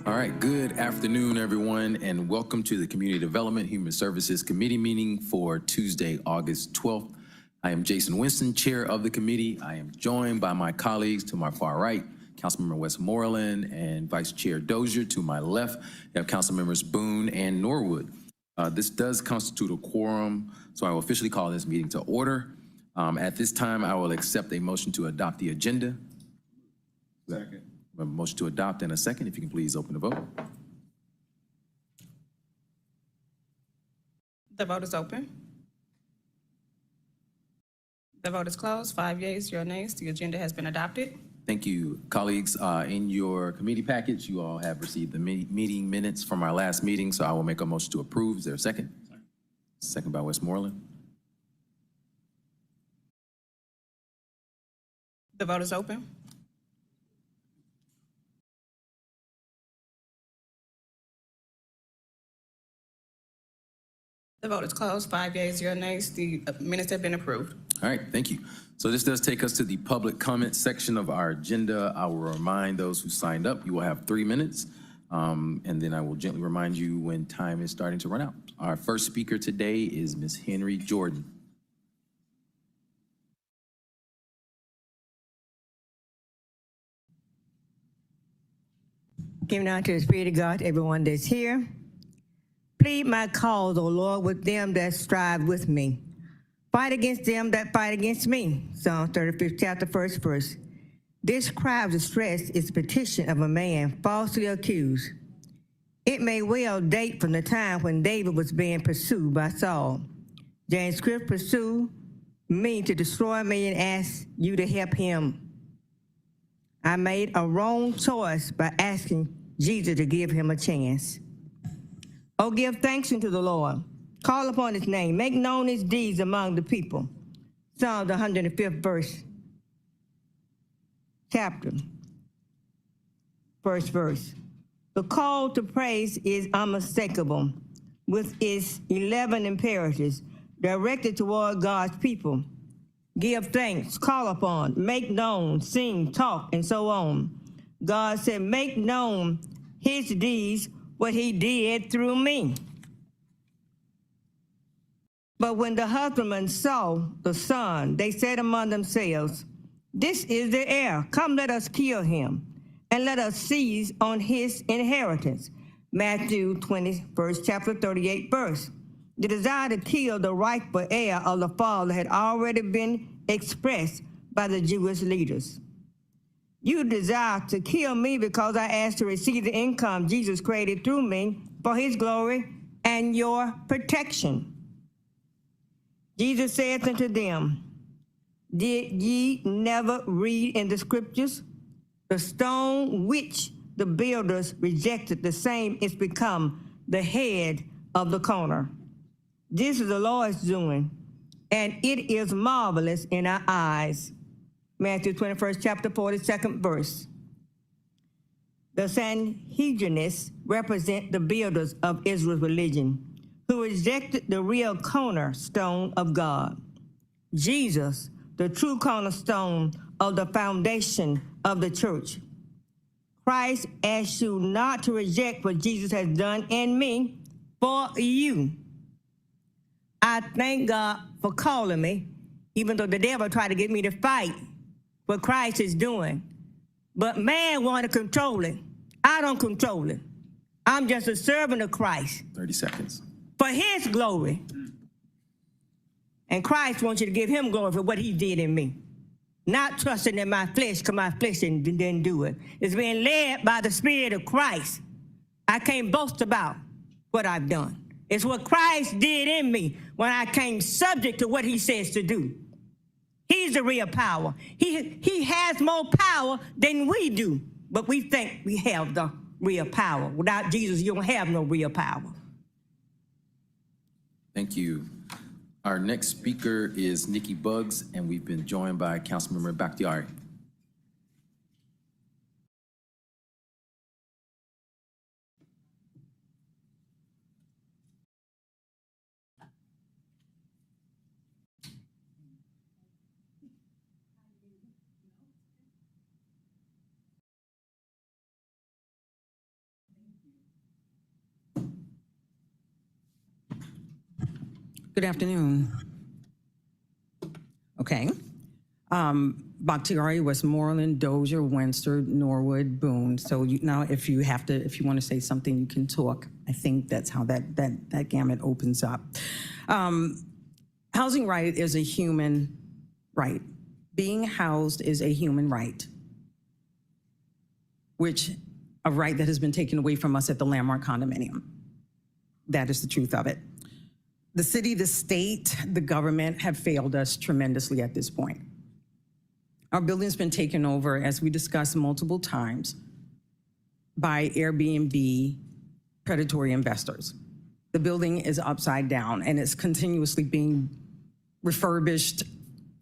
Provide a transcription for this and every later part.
All right, good afternoon, everyone, and welcome to the Community Development Human Services Committee meeting for Tuesday, August 12th. I am Jason Winston, chair of the committee. I am joined by my colleagues to my far right, Councilmember Westmoreland and Vice Chair Dozier. To my left, we have Councilmembers Boone and Norwood. This does constitute a quorum, so I will officially call this meeting to order. At this time, I will accept a motion to adopt the agenda. Second. A motion to adopt in a second. If you can please open the vote. The vote is open. The vote is closed. 5 yeas, 0 nays. The agenda has been adopted. Thank you, colleagues. In your committee package, you all have received the meeting minutes from our last meeting, so I will make a motion to approve. Is there a second? Second by Westmoreland. The vote is open. The vote is closed. 5 yeas, 0 nays. The minutes have been approved. All right, thank you. So this does take us to the public comment section of our agenda. I will remind those who signed up, you will have 3 minutes, and then I will gently remind you when time is starting to run out. Our first speaker today is Ms. Henry Jordan. Giving out to the Spirit of God, everyone that's here. Plead my cause, O Lord, with them that strive with me. Fight against them that fight against me. Psalm 35th chapter, 1st verse. This cry of distress is a petition of a man falsely accused. It may well date from the time when David was being pursued by Saul. James Script pursued me to destroy me and asked you to help him. I made a wrong choice by asking Jesus to give him a chance. Oh, give thanks unto the Lord. Call upon his name. Make known his deeds among the people. Psalm 105th verse. Chapter. First verse. The call to praise is unmistakable with its 11 imperatives directed toward God's people. Give thanks, call upon, make known, sing, talk, and so on. God said, make known his deeds, what he did through me. But when the husbandmen saw the son, they said among themselves, this is the heir. Come, let us kill him, and let us seize on his inheritance. Matthew 21st chapter 38 verse. The desire to kill the rightful heir of the father had already been expressed by the Jewish leaders. You desire to kill me because I asked to receive the income Jesus created through me for his glory and your protection. Jesus said unto them, did ye never read in the scriptures? The stone which the builders rejected, the same is become the head of the corner. This is the Lord's doing, and it is marvelous in our eyes. Matthew 21st chapter 42nd verse. The Sanhedrinists represent the builders of Israel's religion, who rejected the real cornerstone of God. Jesus, the true cornerstone of the foundation of the church. Christ asks you not to reject what Jesus has done in me for you. I thank God for calling me, even though the devil tried to get me to fight what Christ is doing. But man wanted to control it. I don't control it. I'm just a servant of Christ. 30 seconds. For his glory. And Christ wants you to give him glory for what he did in me. Not trusting in my flesh, because my flesh didn't do it. It's being led by the Spirit of Christ. I can't boast about what I've done. It's what Christ did in me when I came subject to what he says to do. He's the real power. He has more power than we do, but we think we have the real power. Without Jesus, you don't have no real power. Thank you. Our next speaker is Nikki Bugs, and we've been joined by Councilmember Bakhtiari. Good afternoon. Okay. Bakhtiari, Westmoreland, Dozier, Windsor, Norwood, Boone. So now if you want to say something, you can talk. I think that's how that gamut opens up. Housing right is a human right. Being housed is a human right, which a right that has been taken away from us at the Landmark condominium. That is the truth of it. The city, the state, the government have failed us tremendously at this point. Our building's been taken over, as we discussed multiple times, by Airbnb predatory investors. The building is upside down and it's continuously being refurbished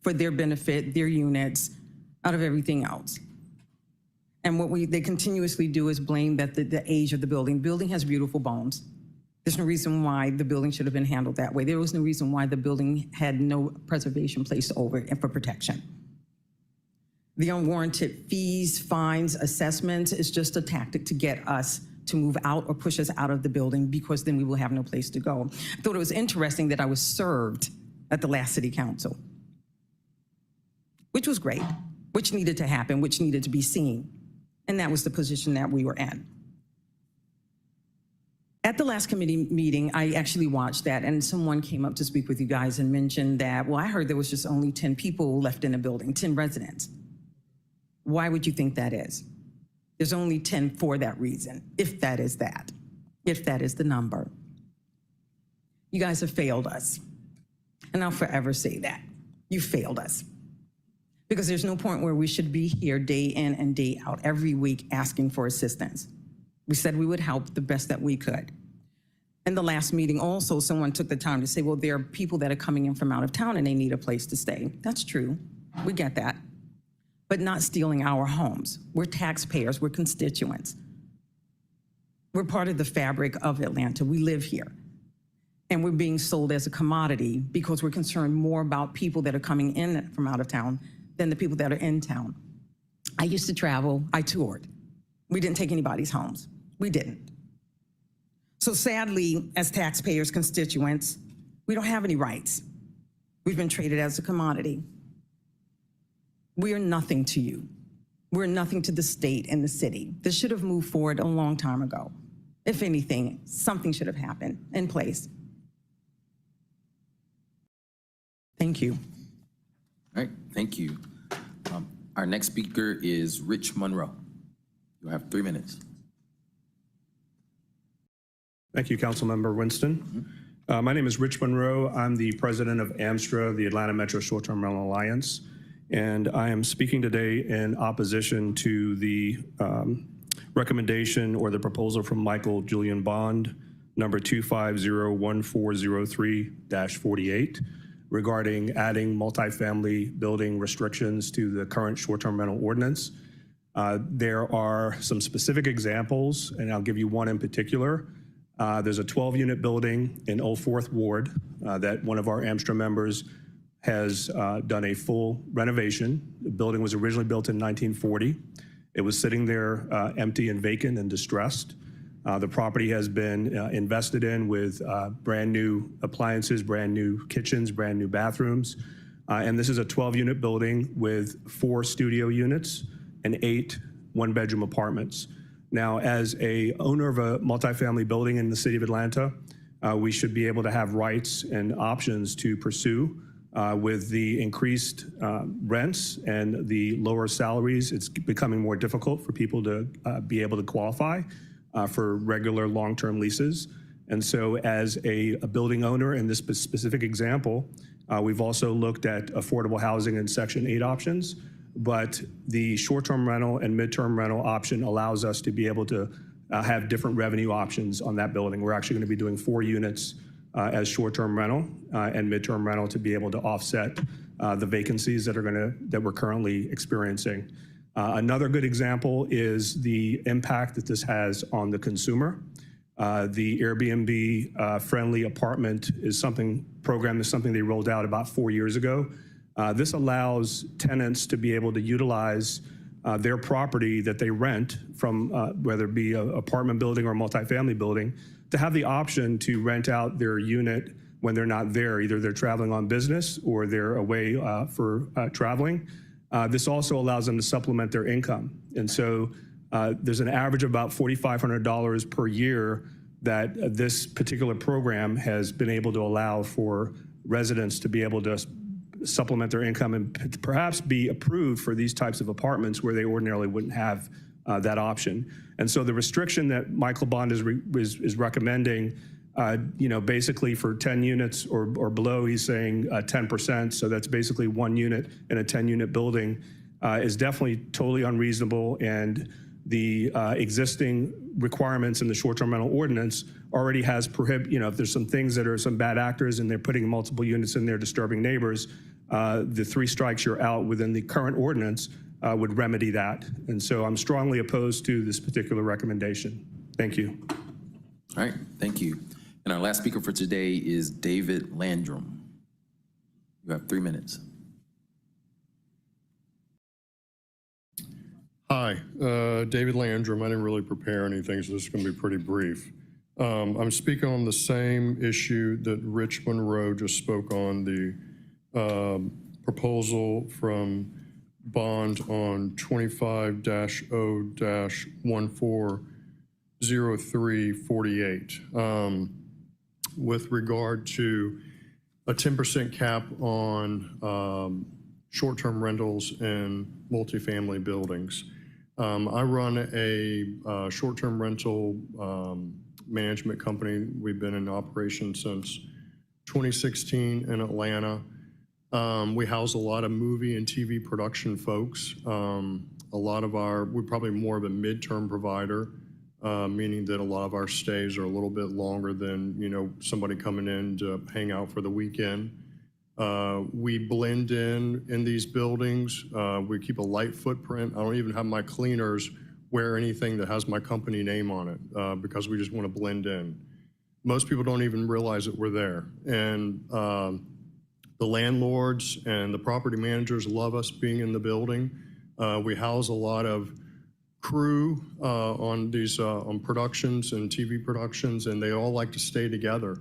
for their benefit, their units, out of everything else. And what they continuously do is blame that the age of the building. Building has beautiful bones. There's no reason why the building should have been handled that way. There was no reason why the building had no preservation placed over it for protection. The unwarranted fees, fines, assessments is just a tactic to get us to move out or push us out of the building, because then we will have no place to go. I thought it was interesting that I was served at the last city council, which was great, which needed to happen, which needed to be seen. And that was the position that we were in. At the last committee meeting, I actually watched that, and someone came up to speak with you guys and mentioned that, well, I heard there was just only 10 people left in the building, 10 residents. Why would you think that is? There's only 10 for that reason, if that is the number. You guys have failed us. And I'll forever say that. You failed us. Because there's no point where we should be here day in and day out every week asking for assistance. We said we would help the best that we could. In the last meeting also, someone took the time to say, well, there are people that are coming in from out of town and they need a place to stay. That's true. We get that. But not stealing our homes. We're taxpayers, we're constituents. We're part of the fabric of Atlanta. We live here. And we're being sold as a commodity because we're concerned more about people that are coming in from out of town than the people that are in town. I used to travel, I toured. We didn't take anybody's homes. We didn't. So sadly, as taxpayers, constituents, we don't have any rights. We've been treated as a commodity. We are nothing to you. We're nothing to the state and the city. This should have moved forward a long time ago. If anything, something should have happened in place. Thank you. All right, thank you. Our next speaker is Rich Monroe. You'll have 3 minutes. Thank you, Councilmember Winston. My name is Rich Monroe. I'm the president of AMSTRA, the Atlanta Metro Short-Term Rental Alliance, and I am speaking today in opposition to the recommendation or the proposal from Michael Julian Bond, number 2501403-48, regarding adding multifamily building restrictions to the current short-term rental ordinance. There are some specific examples, and I'll give you one in particular. There's a 12-unit building in Old Fourth Ward that one of our AMSTRA members has done a full renovation. The building was originally built in 1940. It was sitting there empty and vacant and distressed. The property has been invested in with brand new appliances, brand new kitchens, brand new bathrooms. And this is a 12-unit building with 4 studio units and 8 one-bedroom apartments. Now, as a owner of a multifamily building in the city of Atlanta, we should be able to have rights and options to pursue. With the increased rents and the lower salaries, it's becoming more difficult for people to be able to qualify for regular long-term leases. And so as a building owner in this specific example, we've also looked at affordable housing and Section 8 options, but the short-term rental and mid-term rental option allows us to be able to have different revenue options on that building. We're actually gonna be doing 4 units as short-term rental and mid-term rental to be able to offset the vacancies that we're currently experiencing. Another good example is the impact that this has on the consumer. The Airbnb friendly apartment program is something they rolled out about 4 years ago. This allows tenants to be able to utilize their property that they rent from whether it be an apartment building or a multifamily building, to have the option to rent out their unit when they're not there. Either they're traveling on business or they're away for traveling. This also allows them to supplement their income. And so there's an average of about $4,500 per year that this particular program has been able to allow for residents to be able to supplement their income and perhaps be approved for these types of apartments where they ordinarily wouldn't have that option. And so the restriction that Michael Bond is recommending, basically for 10 units or below, he's saying 10%. So that's basically 1 unit in a 10-unit building, is definitely totally unreasonable. And the existing requirements in the short-term rental ordinance already has if there's some things that are some bad actors and they're putting multiple units in there disturbing neighbors, the 3 strikes you're out within the current ordinance would remedy that. And so I'm strongly opposed to this particular recommendation. Thank you. All right, thank you. And our last speaker for today is David Landram. You have 3 minutes. Hi, David Landram. I didn't really prepare anything, so this is going to be pretty brief. I'm speaking on the same issue that Rich Monroe just spoke on, the proposal from Bond on 25-0-140348 with regard to a 10% cap on short-term rentals in multifamily buildings. I run a short-term rental management company. We've been in operation since 2016 in Atlanta. We house a lot of movie and TV production folks. We're probably more of a midterm provider, meaning that a lot of our stays are a little bit longer than, somebody coming in to hang out for the weekend. We blend in these buildings. We keep a light footprint. I don't even have my cleaners wear anything that has my company name on it because we just want to blend in. Most people don't even realize that we're there. And the landlords and the property managers love us being in the building. We house a lot of crew on these on productions and TV productions, and they all like to stay together.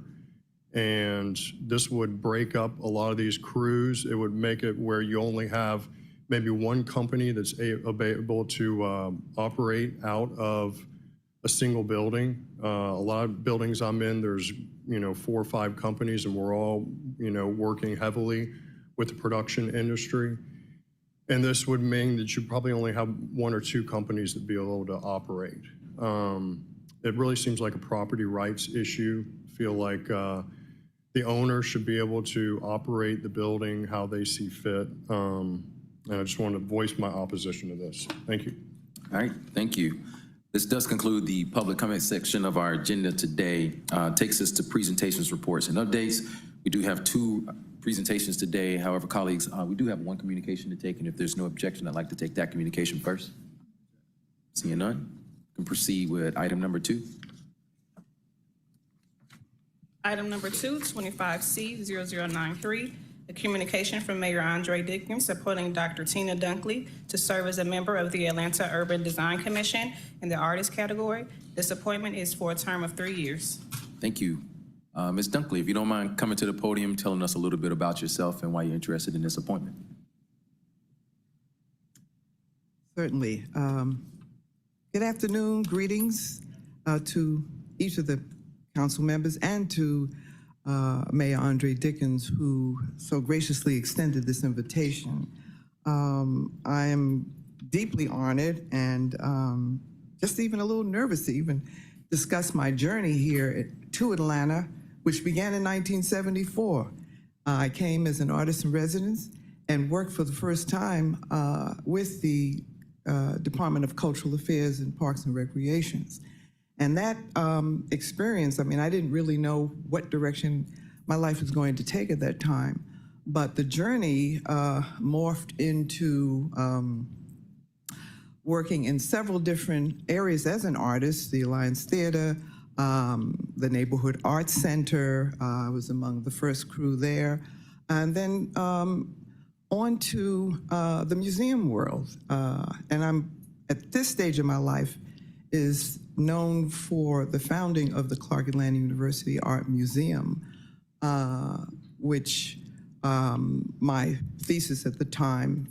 And this would break up a lot of these crews. It would make it where you only have maybe one company that's able to operate out of a single building. A lot of buildings I'm in, there's 4 or 5 companies, and we're all working heavily with the production industry. And this would mean that you probably only have 1 or 2 companies that be able to operate. It really seems like a property rights issue. Feel like the owner should be able to operate the building how they see fit. And I just want to voice my opposition to this. Thank you. All right, thank you. This does conclude the public comment section of our agenda today. Takes us to presentations, reports, and updates. We do have 2 presentations today. However, colleagues, we do have 1 communication to take, and if there's no objection, I'd like to take that communication first. Seeing none, we can proceed with item number 2. Item number 2, 25C0093, a communication from Mayor Andre Dickens supporting Dr. Tina Dunley to serve as a member of the Atlanta Urban Design Commission in the artist category. This appointment is for a term of 3 years. Thank you. Ms. Dunkley, if you don't mind coming to the podium, telling us a little bit about yourself and why you're interested in this appointment. Certainly. Good afternoon, greetings to each of the council members and to Mayor Andre Dickens, who so graciously extended this invitation. I am deeply honored and just even a little nervous to even discuss my journey here to Atlanta, which began in 1974. I came as an artist in residence and worked for the first time with the Department of Cultural Affairs and Parks and Recreations. And that experience, I didn't really know what direction my life was going to take at that time, but the journey morphed into working in several different areas as an artist, the Alliance Theater, the Neighborhood Arts Center. I was among the first crew there. And then on to the museum world. And I'm, at this stage of my life, is known for the founding of the Clark Atlanta University Art Museum. which my thesis at the time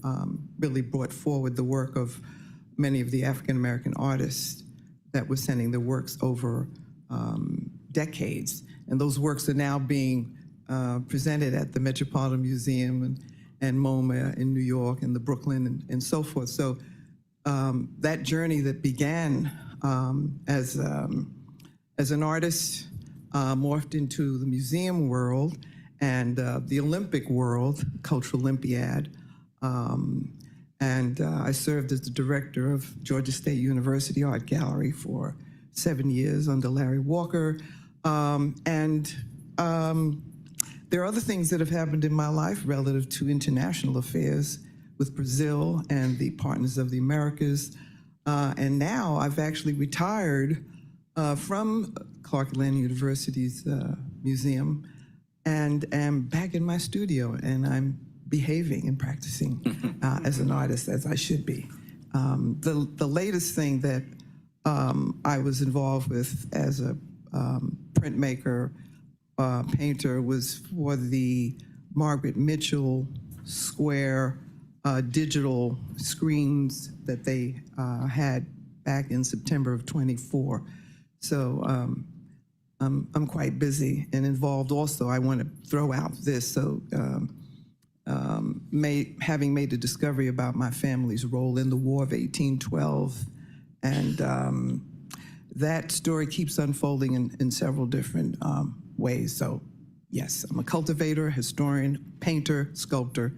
really brought forward the work of many of the African-American artists that were sending their works over decades. And those works are now being presented at the Metropolitan Museum and MoMA in New York and the Brooklyn and so forth. So that journey that began as an artist morphed into the museum world and the Olympic world, Cultural Olympiad. And I served as the director of Georgia State University Art Gallery for 7 years under Larry Walker. There are other things that have happened in my life relative to international affairs with Brazil and the Partners of the Americas. And now I've actually retired from Clark-Atlanta University's museum and am back in my studio, and I'm behaving and practicing as an artist as I should be. The latest thing that I was involved with as a printmaker, painter was for the Margaret Mitchell Square digital screens that they had back in September of '24. So I'm quite busy and involved also. I want to throw out this. So having made the discovery about my family's role in the War of 1812, and that story keeps unfolding in several different ways. So yes, I'm a cultivator, historian, painter, sculptor.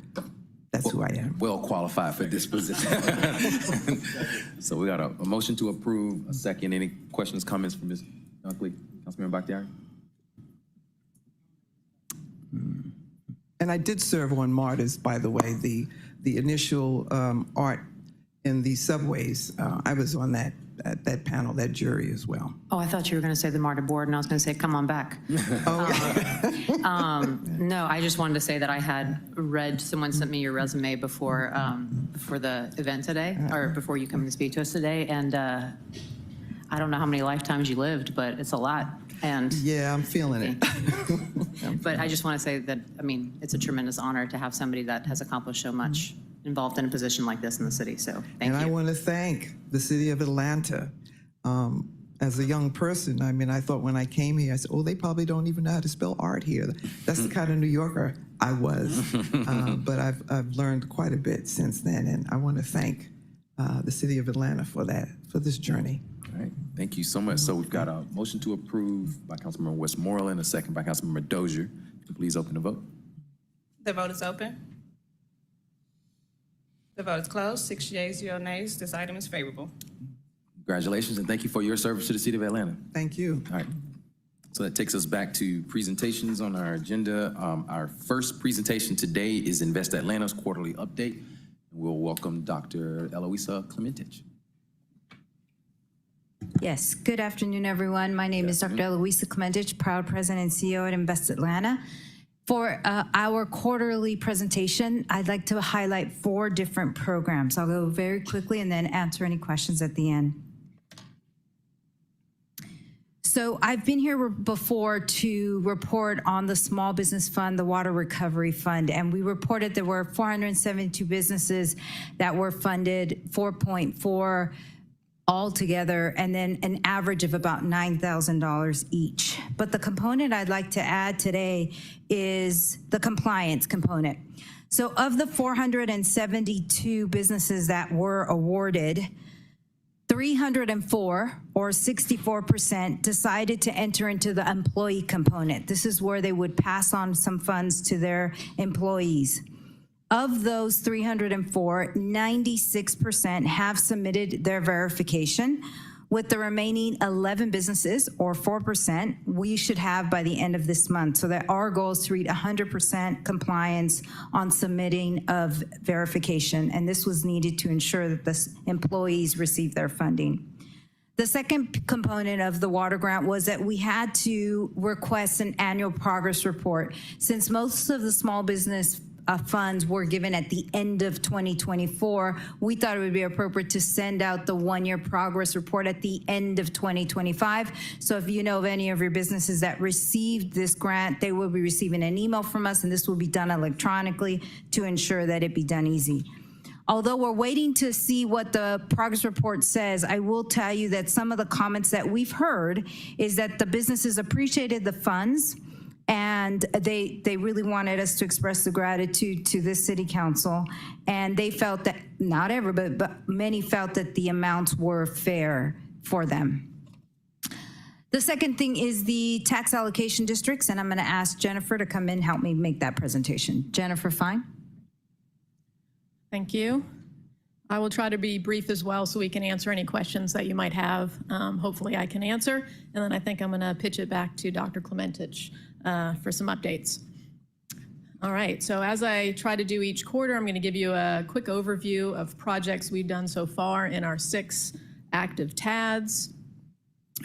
That's who I am. Well qualified for this position. So we got a motion to approve, a second. Any questions, comments from Ms. Dunkley? Councilmember Bakhtiari? And I did serve on Martyrs, by the way, the initial art in the subways. I was on that panel, that jury as well. Oh, I thought you were going to say the MARTA board, and I was going to say, come on back. No, I just wanted to say that I had read, someone sent me your resume before the event today, or before you come to speak to us today, and I don't know how many lifetimes you lived, but it's a lot. And yeah, I'm feeling it. But I just want to say that, I mean, it's a tremendous honor to have somebody that has accomplished so much involved in a position like this in the city, so thank you. And I want to thank the city of Atlanta. As a young person, I mean, I thought when I came here, I said, oh, they probably don't even know how to spell art here. That's the kind of New Yorker I was. But I've learned quite a bit since then, and I want to thank the city of Atlanta for this journey. All right, thank you so much. So we've got a motion to approve by Councilmember Westmoreland, a second by Councilmember Dozier. Please open the vote. The vote is open. The vote is closed. 6 yeas, 0 nays. This item is favorable. Congratulations, and thank you for your service to the city of Atlanta. Thank you. All right. So that takes us back to presentations on our agenda. Our first presentation today is Invest Atlanta's quarterly update. We'll welcome Dr. Eloisa Clementich. Yes, good afternoon, everyone. My name is Dr. Eloisa Clementich, proud president and CEO at Invest Atlanta. For our quarterly presentation, I'd like to highlight 4 different programs. I'll go very quickly and then answer any questions at the end. So I've been here before to report on the Small Business Fund, the Water Recovery Fund, and we reported there were 472 businesses that were funded, 4.4 altogether, and then an average of about $9,000 each. But the component I'd like to add today is the compliance component. So of the 472 businesses that were awarded, 304, or 64%, decided to enter into the employee component. This is where they would pass on some funds to their employees. Of those 304, 96% have submitted their verification. With the remaining 11 businesses, or 4%, we should have by the end of this month. So that our goal is to reach 100% compliance on submitting of verification. And this was needed to ensure that the employees receive their funding. The second component of the water grant was that we had to request an annual progress report. Since most of the small business funds were given at the end of 2024, we thought it would be appropriate to send out the one-year progress report at the end of 2025. So if you know of any of your businesses that received this grant, they will be receiving an email from us, and this will be done electronically to ensure that it be done easy. Although we're waiting to see what the progress report says, I will tell you that some of the comments that we've heard is that the businesses appreciated the funds, and they really wanted us to express the gratitude to this city council. And they felt that, not everybody, but many felt that the amounts were fair for them. The second thing is the tax allocation districts, and I'm going to ask Jennifer to come in and help me make that presentation. Jennifer Fine. Thank you. I will try to be brief as well so we can answer any questions that you might have. Hopefully I can answer. And then I think I'm going to pitch it back to Dr. Klementich for some updates. All right, so as I try to do each quarter, I'm going to give you a quick overview of projects we've done so far in our 6 active TADs.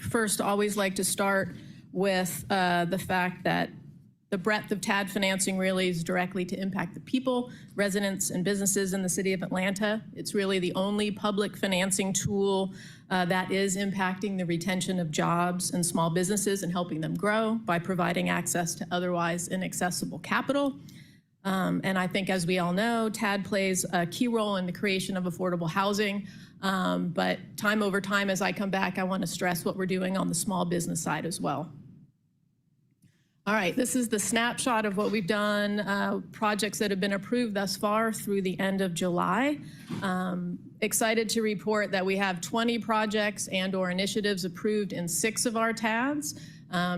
First, always like to start with the fact that the breadth of TAD financing really is directly to impact the people, residents, and businesses in the city of Atlanta. It's really the only public financing tool that is impacting the retention of jobs and small businesses and helping them grow by providing access to otherwise inaccessible capital. And I think, as we all know, TAD plays a key role in the creation of affordable housing. But time over time, as I come back, I want to stress what we're doing on the small business side as well. All right, this is the snapshot of what we've done, projects that have been approved thus far through the end of July. Excited to report that we have 20 projects and/or initiatives approved in 6 of our TADs.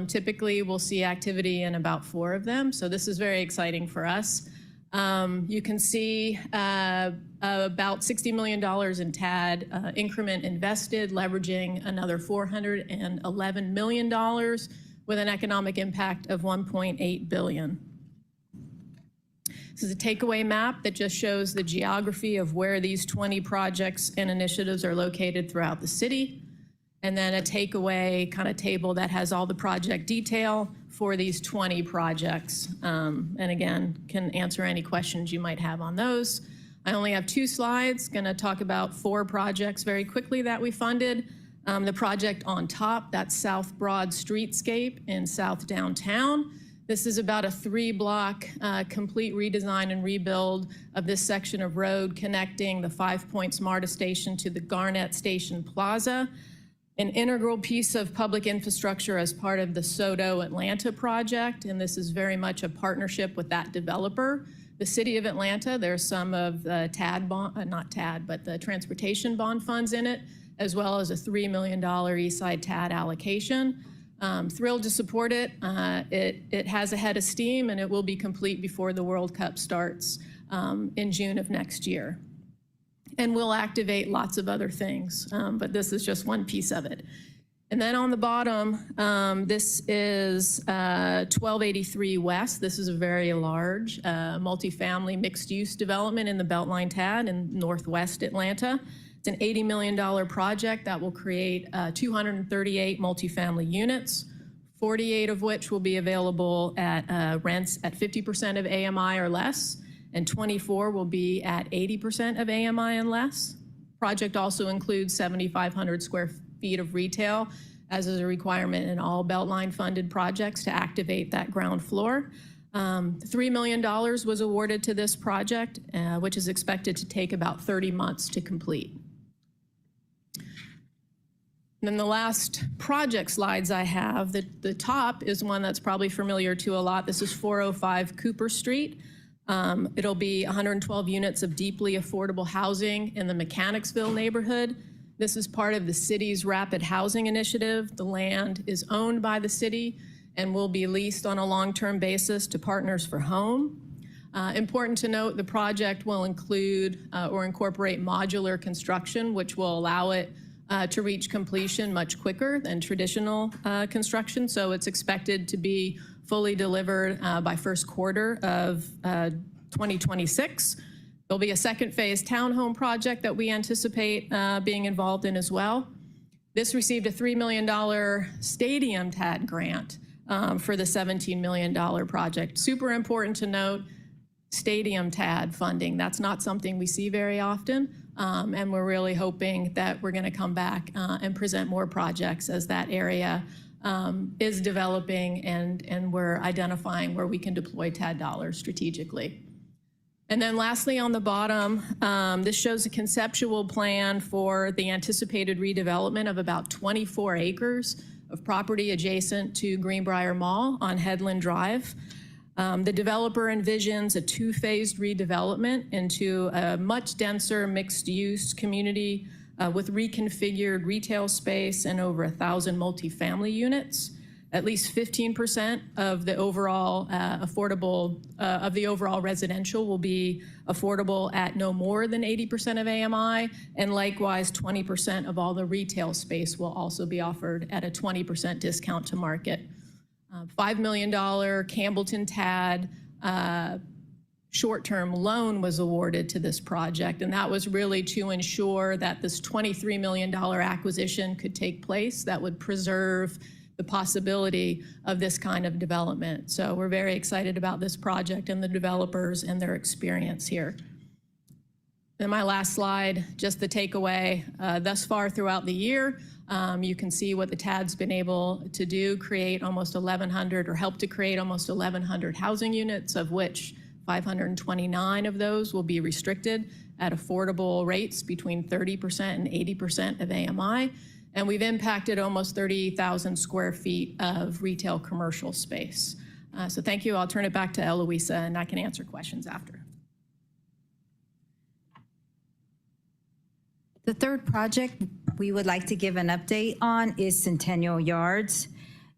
Typically, we'll see activity in about 4 of them, so this is very exciting for us. You can see about $60 million in TAD increment invested, leveraging another $411 million with an economic impact of $1.8 billion. This is a takeaway map that just shows the geography of where these 20 projects and initiatives are located throughout the city, and then a takeaway kind of table that has all the project detail for these 20 projects. And again, can answer any questions you might have on those. I only have 2 slides, gonna talk about 4 projects very quickly that we funded. The project on top, that's South Broad Streetscape in South Downtown. This is about a 3-block complete redesign and rebuild of this section of road connecting the 5 Points MARTA station to the Garnett Station Plaza. An integral piece of public infrastructure as part of the SODO Atlanta project, and this is very much a partnership with that developer. The City of Atlanta, there's some of the TAD bond, not TAD, but the transportation bond funds in it, as well as a $3 million Eastside TAD allocation. Thrilled to support it. It has a head of steam, and it will be complete before the World Cup starts in June of next year. And we'll activate lots of other things, but this is just one piece of it. And then on the bottom, this is 1283 West. This is a very large multifamily mixed-use development in the Beltline TAD in Northwest Atlanta. It's an $80 million project that will create 238 multifamily units, 48 of which will be available at rents at 50% of AMI or less, and 24 will be at 80% of AMI and less. Project also includes 7,500 square feet of retail, as is a requirement in all Beltline funded projects to activate that ground floor. $3 million was awarded to this project, which is expected to take about 30 months to complete. And then the last project slides I have, the top is one that's probably familiar to a lot. This is 405 Cooper Street. It'll be 112 units of deeply affordable housing in the Mechanicsville neighborhood. This is part of the city's rapid housing initiative. The land is owned by the city and will be leased on a long-term basis to Partners for Home. Important to note, the project will include or incorporate modular construction, which will allow it to reach completion much quicker than traditional construction. So it's expected to be fully delivered by first quarter of 2026. There'll be a second phase townhome project that we anticipate being involved in as well. This received a $3 million stadium TAD grant for the $17 million project. Super important to note, stadium TAD funding. That's not something we see very often, and we're really hoping that we're going to come back and present more projects as that area is developing and we're identifying where we can deploy TAD dollars strategically. And then lastly, on the bottom, this shows a conceptual plan for the anticipated redevelopment of about 24 acres of property adjacent to Greenbrier Mall on Headland Drive. The developer envisions a two-phased redevelopment into a much denser mixed-use community with reconfigured retail space and over 1,000 multifamily units. At least 15% of the overall overall residential will be affordable at no more than 80% of AMI, and likewise 20% of all the retail space will also be offered at a 20% discount to market. $5 million Campbellton TAD short-term loan was awarded to this project, and that was really to ensure that this $23 million acquisition could take place that would preserve the possibility of this kind of development. So we're very excited about this project and the developers and their experience here. And my last slide, just the takeaway. Thus far throughout the year, you can see what the TAD's been able to do, create almost 1,100 or help to create almost 1,100 housing units, of which 529 of those will be restricted at affordable rates between 30% and 80% of AMI. And we've impacted almost 30,000 square feet of retail commercial space. So thank you. I'll turn it back to Eloisa, and I can answer questions after. The third project we would like to give an update on is Centennial Yards.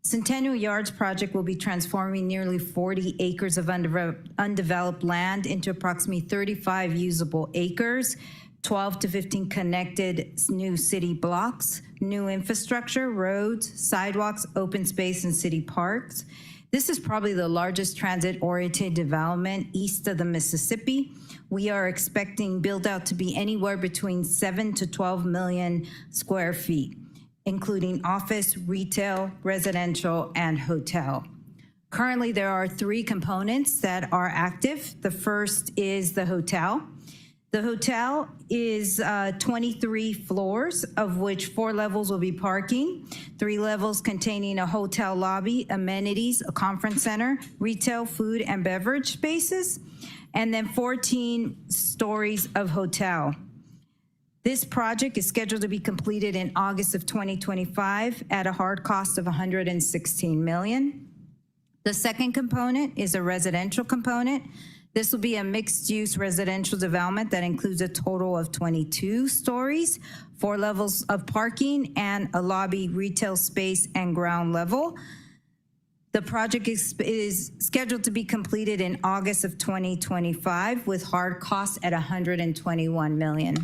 Centennial Yards project will be transforming nearly 40 acres of undeveloped land into approximately 35 usable acres, 12 to 15 connected new city blocks, new infrastructure, roads, sidewalks, open space, and city parks. This is probably the largest transit-oriented development east of the Mississippi. We are expecting build-out to be anywhere between 7 to 12 million square feet, including office, retail, residential, and hotel. Currently, there are 3 components that are active. The first is the hotel. The hotel is 23 floors, of which 4 levels will be parking, 3 levels containing a hotel lobby, amenities, a conference center, retail, food, and beverage spaces, and then 14 stories of hotel. This project is scheduled to be completed in August of 2025 at a hard cost of $116 million. The second component is a residential component. This will be a mixed-use residential development that includes a total of 22 stories, 4 levels of parking, and a lobby, retail space, and ground level. The project is scheduled to be completed in August of 2025 with hard costs at $121 million.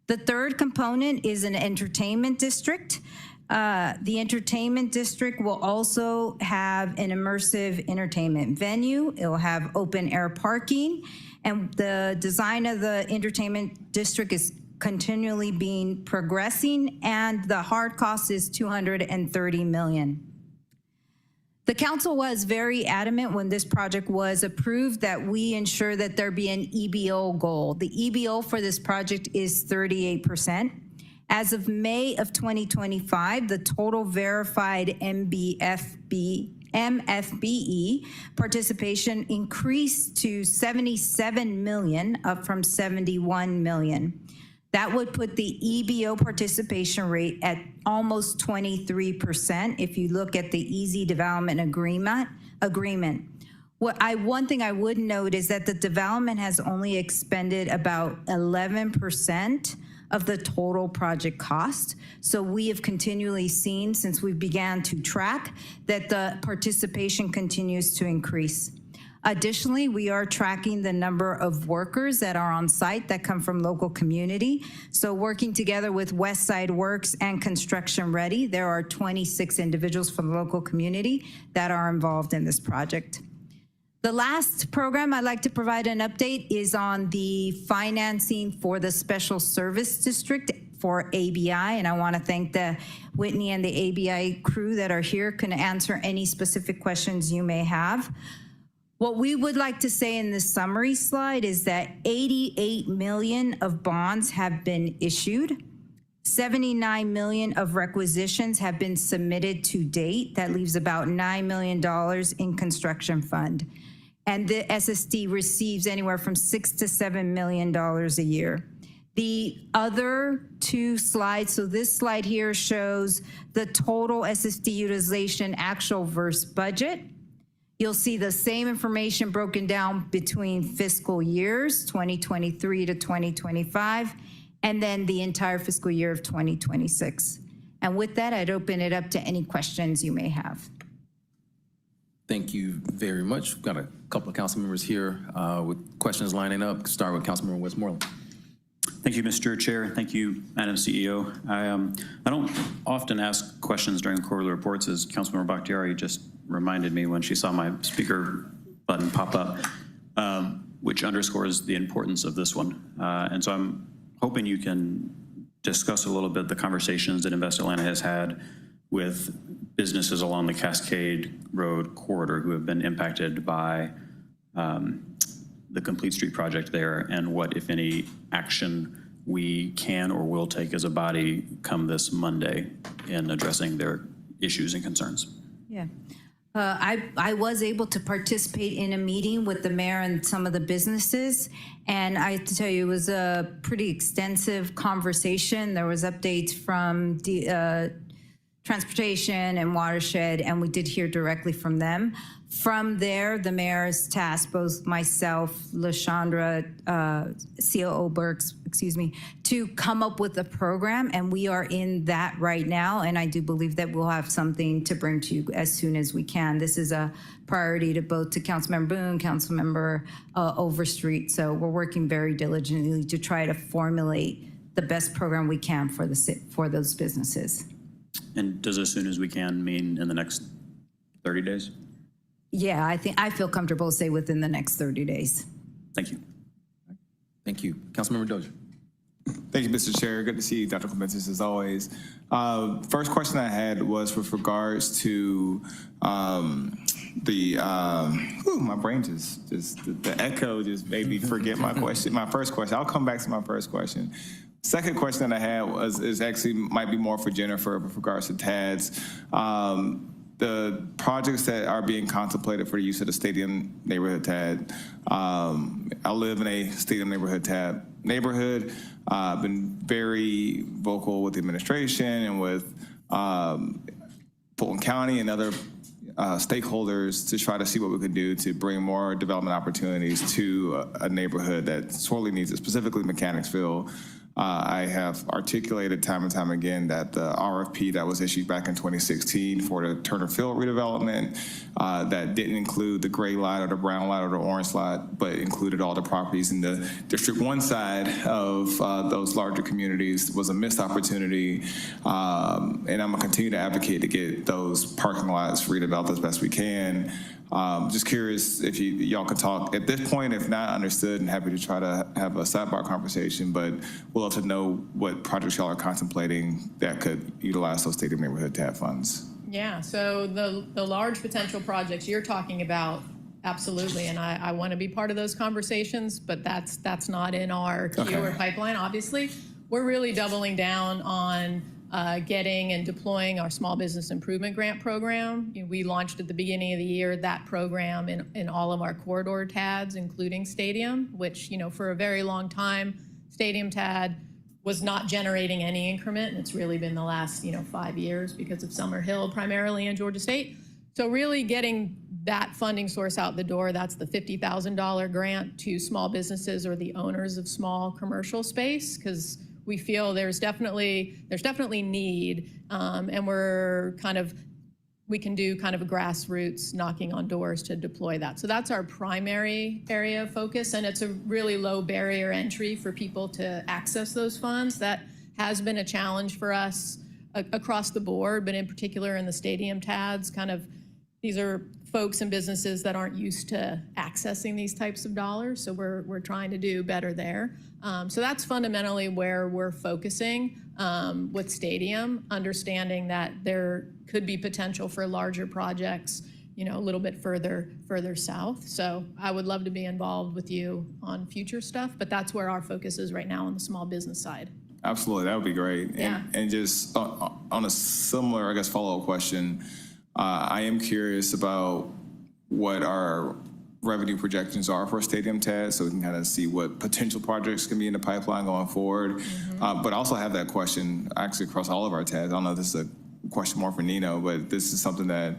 The third component is an entertainment district. The entertainment district will also have an immersive entertainment venue. It will have open air parking, and the design of the entertainment district is continually being progressing, and the hard cost is $230 million. The council was very adamant when this project was approved that we ensure that there be an EBO goal. The EBO for this project is 38%. As of May of 2025, the total verified MFBE participation increased to 77 million, up from 71 million. That would put the EBO participation rate at almost 23% if you look at the Easy Development Agreement. One thing I would note is that the development has only expended about 11% of the total project cost. So we have continually seen, since we began to track, that the participation continues to increase. Additionally, we are tracking the number of workers that are on site that come from local community. So working together with West Side Works and Construction Ready, there are 26 individuals from the local community that are involved in this project. The last program I'd like to provide an update is on the financing for the Special Service District for ABI, and I want to thank the Whitney and the ABI crew that are here, can answer any specific questions you may have. What we would like to say in this summary slide is that 88 million of bonds have been issued. 79 million of requisitions have been submitted to date. That leaves about $9 million in construction fund. And the SSD receives anywhere from $6 to $7 million a year. The other two slides, so this slide here shows the total SSD utilization actual versus budget. You'll see the same information broken down between fiscal years, 2023 to 2025, and then the entire fiscal year of 2026. And with that, I'd open it up to any questions you may have. Thank you very much. We've got a couple of council members here with questions lining up. Start with Councilmember Westmoreland. Thank you, Mr. Chair. Thank you, Madam CEO. I don't often ask questions during quarterly reports, as Councilmember Bakhtiari just reminded me when she saw my speaker button pop up, which underscores the importance of this one. And so I'm hoping you can discuss a little bit the conversations that Invest Atlanta has had with businesses along the Cascade Road corridor who have been impacted by the Complete Street project there, and what, if any, action we can or will take as a body come this Monday in addressing their issues and concerns. Yeah. I was able to participate in a meeting with the mayor and some of the businesses, and I have to tell you, it was a pretty extensive conversation. There was updates from the transportation and watershed, and we did hear directly from them. From there, the mayor's tasked both myself, LaShondra, COO Burks, to come up with a program, and we are in that right now, and I do believe that we'll have something to bring to you as soon as we can. This is a priority to both to Councilmember Boone, Councilmember Overstreet, so we're working very diligently to try to formulate the best program we can for those businesses. And does as soon as we can mean in the next 30 days? Yeah, I feel comfortable to say within the next 30 days. Thank you. Thank you. Councilmember Dozier. Thank you, Mr. Chair. Good to see you, Dr. Clementis, as always. First question I had was with regards to my brain just the echo just made me forget my question. My first question. I'll come back to my first question. Second question that I had is actually might be more for Jennifer with regards to TADS. The projects that are being contemplated for the use of the stadium neighborhood TAD. I live in a stadium neighborhood TAD neighborhood. I've been very vocal with the administration and with Fulton County and other stakeholders to try to see what we can do to bring more development opportunities to a neighborhood that sorely needs it, specifically Mechanicsville. I have articulated time and time again that the RFP that was issued back in 2016 for the Turner Field redevelopment that didn't include the gray lot or the brown lot or the orange lot, but included all the properties in the District 1 side of those larger communities was a missed opportunity. And I'm gonna continue to advocate to get those parking lots redeveloped as best we can. Just curious if y'all could talk at this point. If not, understood and happy to try to have a sidebar conversation, but we'll love to know what projects y'all are contemplating that could utilize those stadium neighborhood TAD funds. Yeah, so the large potential projects you're talking about, absolutely, and I want to be part of those conversations, but that's not in our queue or pipeline, obviously. We're really doubling down on getting and deploying our small business improvement grant program. We launched at the beginning of the year that program in all of our corridor TADs, including stadium, which, for a very long time, stadium TAD was not generating any increment, and it's really been the last, 5 years because of Summer Hill primarily and Georgia State. So really getting that funding source out the door, that's the $50,000 grant to small businesses or the owners of small commercial space, because we feel there's definitely need, and we can do kind of a grassroots knocking on doors to deploy that. So that's our primary area of focus, and it's a really low barrier entry for people to access those funds. That has been a challenge for us across the board, but in particular in the stadium TADs. These are folks and businesses that aren't used to accessing these types of dollars, so we're trying to do better there. So that's fundamentally where we're focusing with stadium, understanding that there could be potential for larger projects a little bit further south. So I would love to be involved with you on future stuff, but that's where our focus is right now on the small business side. Absolutely, that would be great. Yeah. And just on a similar, I guess, follow-up question, I am curious about what our revenue projections are for Stadium TAD, so we can kind of see what potential projects can be in the pipeline going forward. But also have that question actually across all of our TADs. I don't know if this is a question more for Nino, but this is something that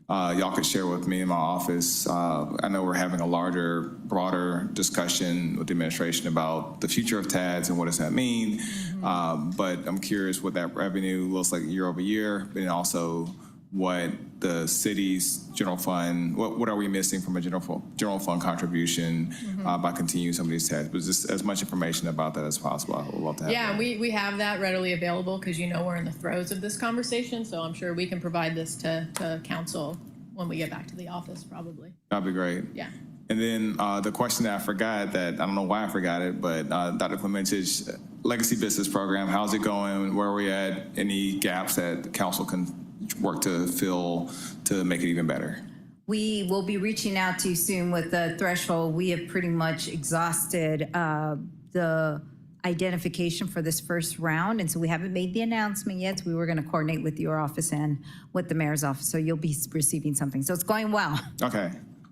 y'all could share with me in my office. I know we're having a larger, broader discussion with the administration about the future of TADs and what does that mean. But I'm curious what that revenue looks like year over year, but also what the city's general fund, what are we missing from a general fund contribution by continuing some of these TADs? But just as much information about that as possible, I would love to have Yeah, that. we have that readily available because we're in the throes of this conversation, so I'm sure we can provide this to council when we get back to the office, probably. That'd be great. Yeah. And then the question that I forgot, that I don't know why I forgot it, but Dr. Clementage, Legacy Business Program, how's it going? Where are we at? Any gaps that the council can work to fill to make it even better? We will be reaching out to you soon with the threshold. We have pretty much exhausted the identification for this first round, and so we haven't made the announcement yet. So we were going to coordinate with your office and with the mayor's office, so you'll be receiving something. So it's going well. Okay.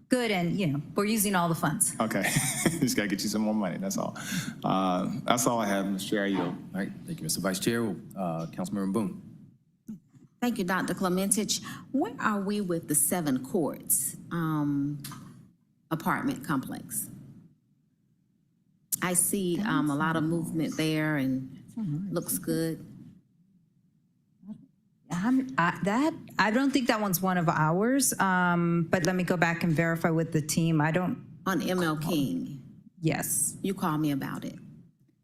Good, and we're using all the funds. Okay. Just got to get you some more money, that's all. That's all I have, Mr. Chair. All right, thank you, Mr. Vice Chair. Councilmember Boone. Thank you, Dr. Clementage. Where are we with the 7 Courts apartment complex? I see a lot of movement there and looks good. I don't think that one's one of ours, but let me go back and verify with the team. I don't. On ML King. Yes. You called me about it.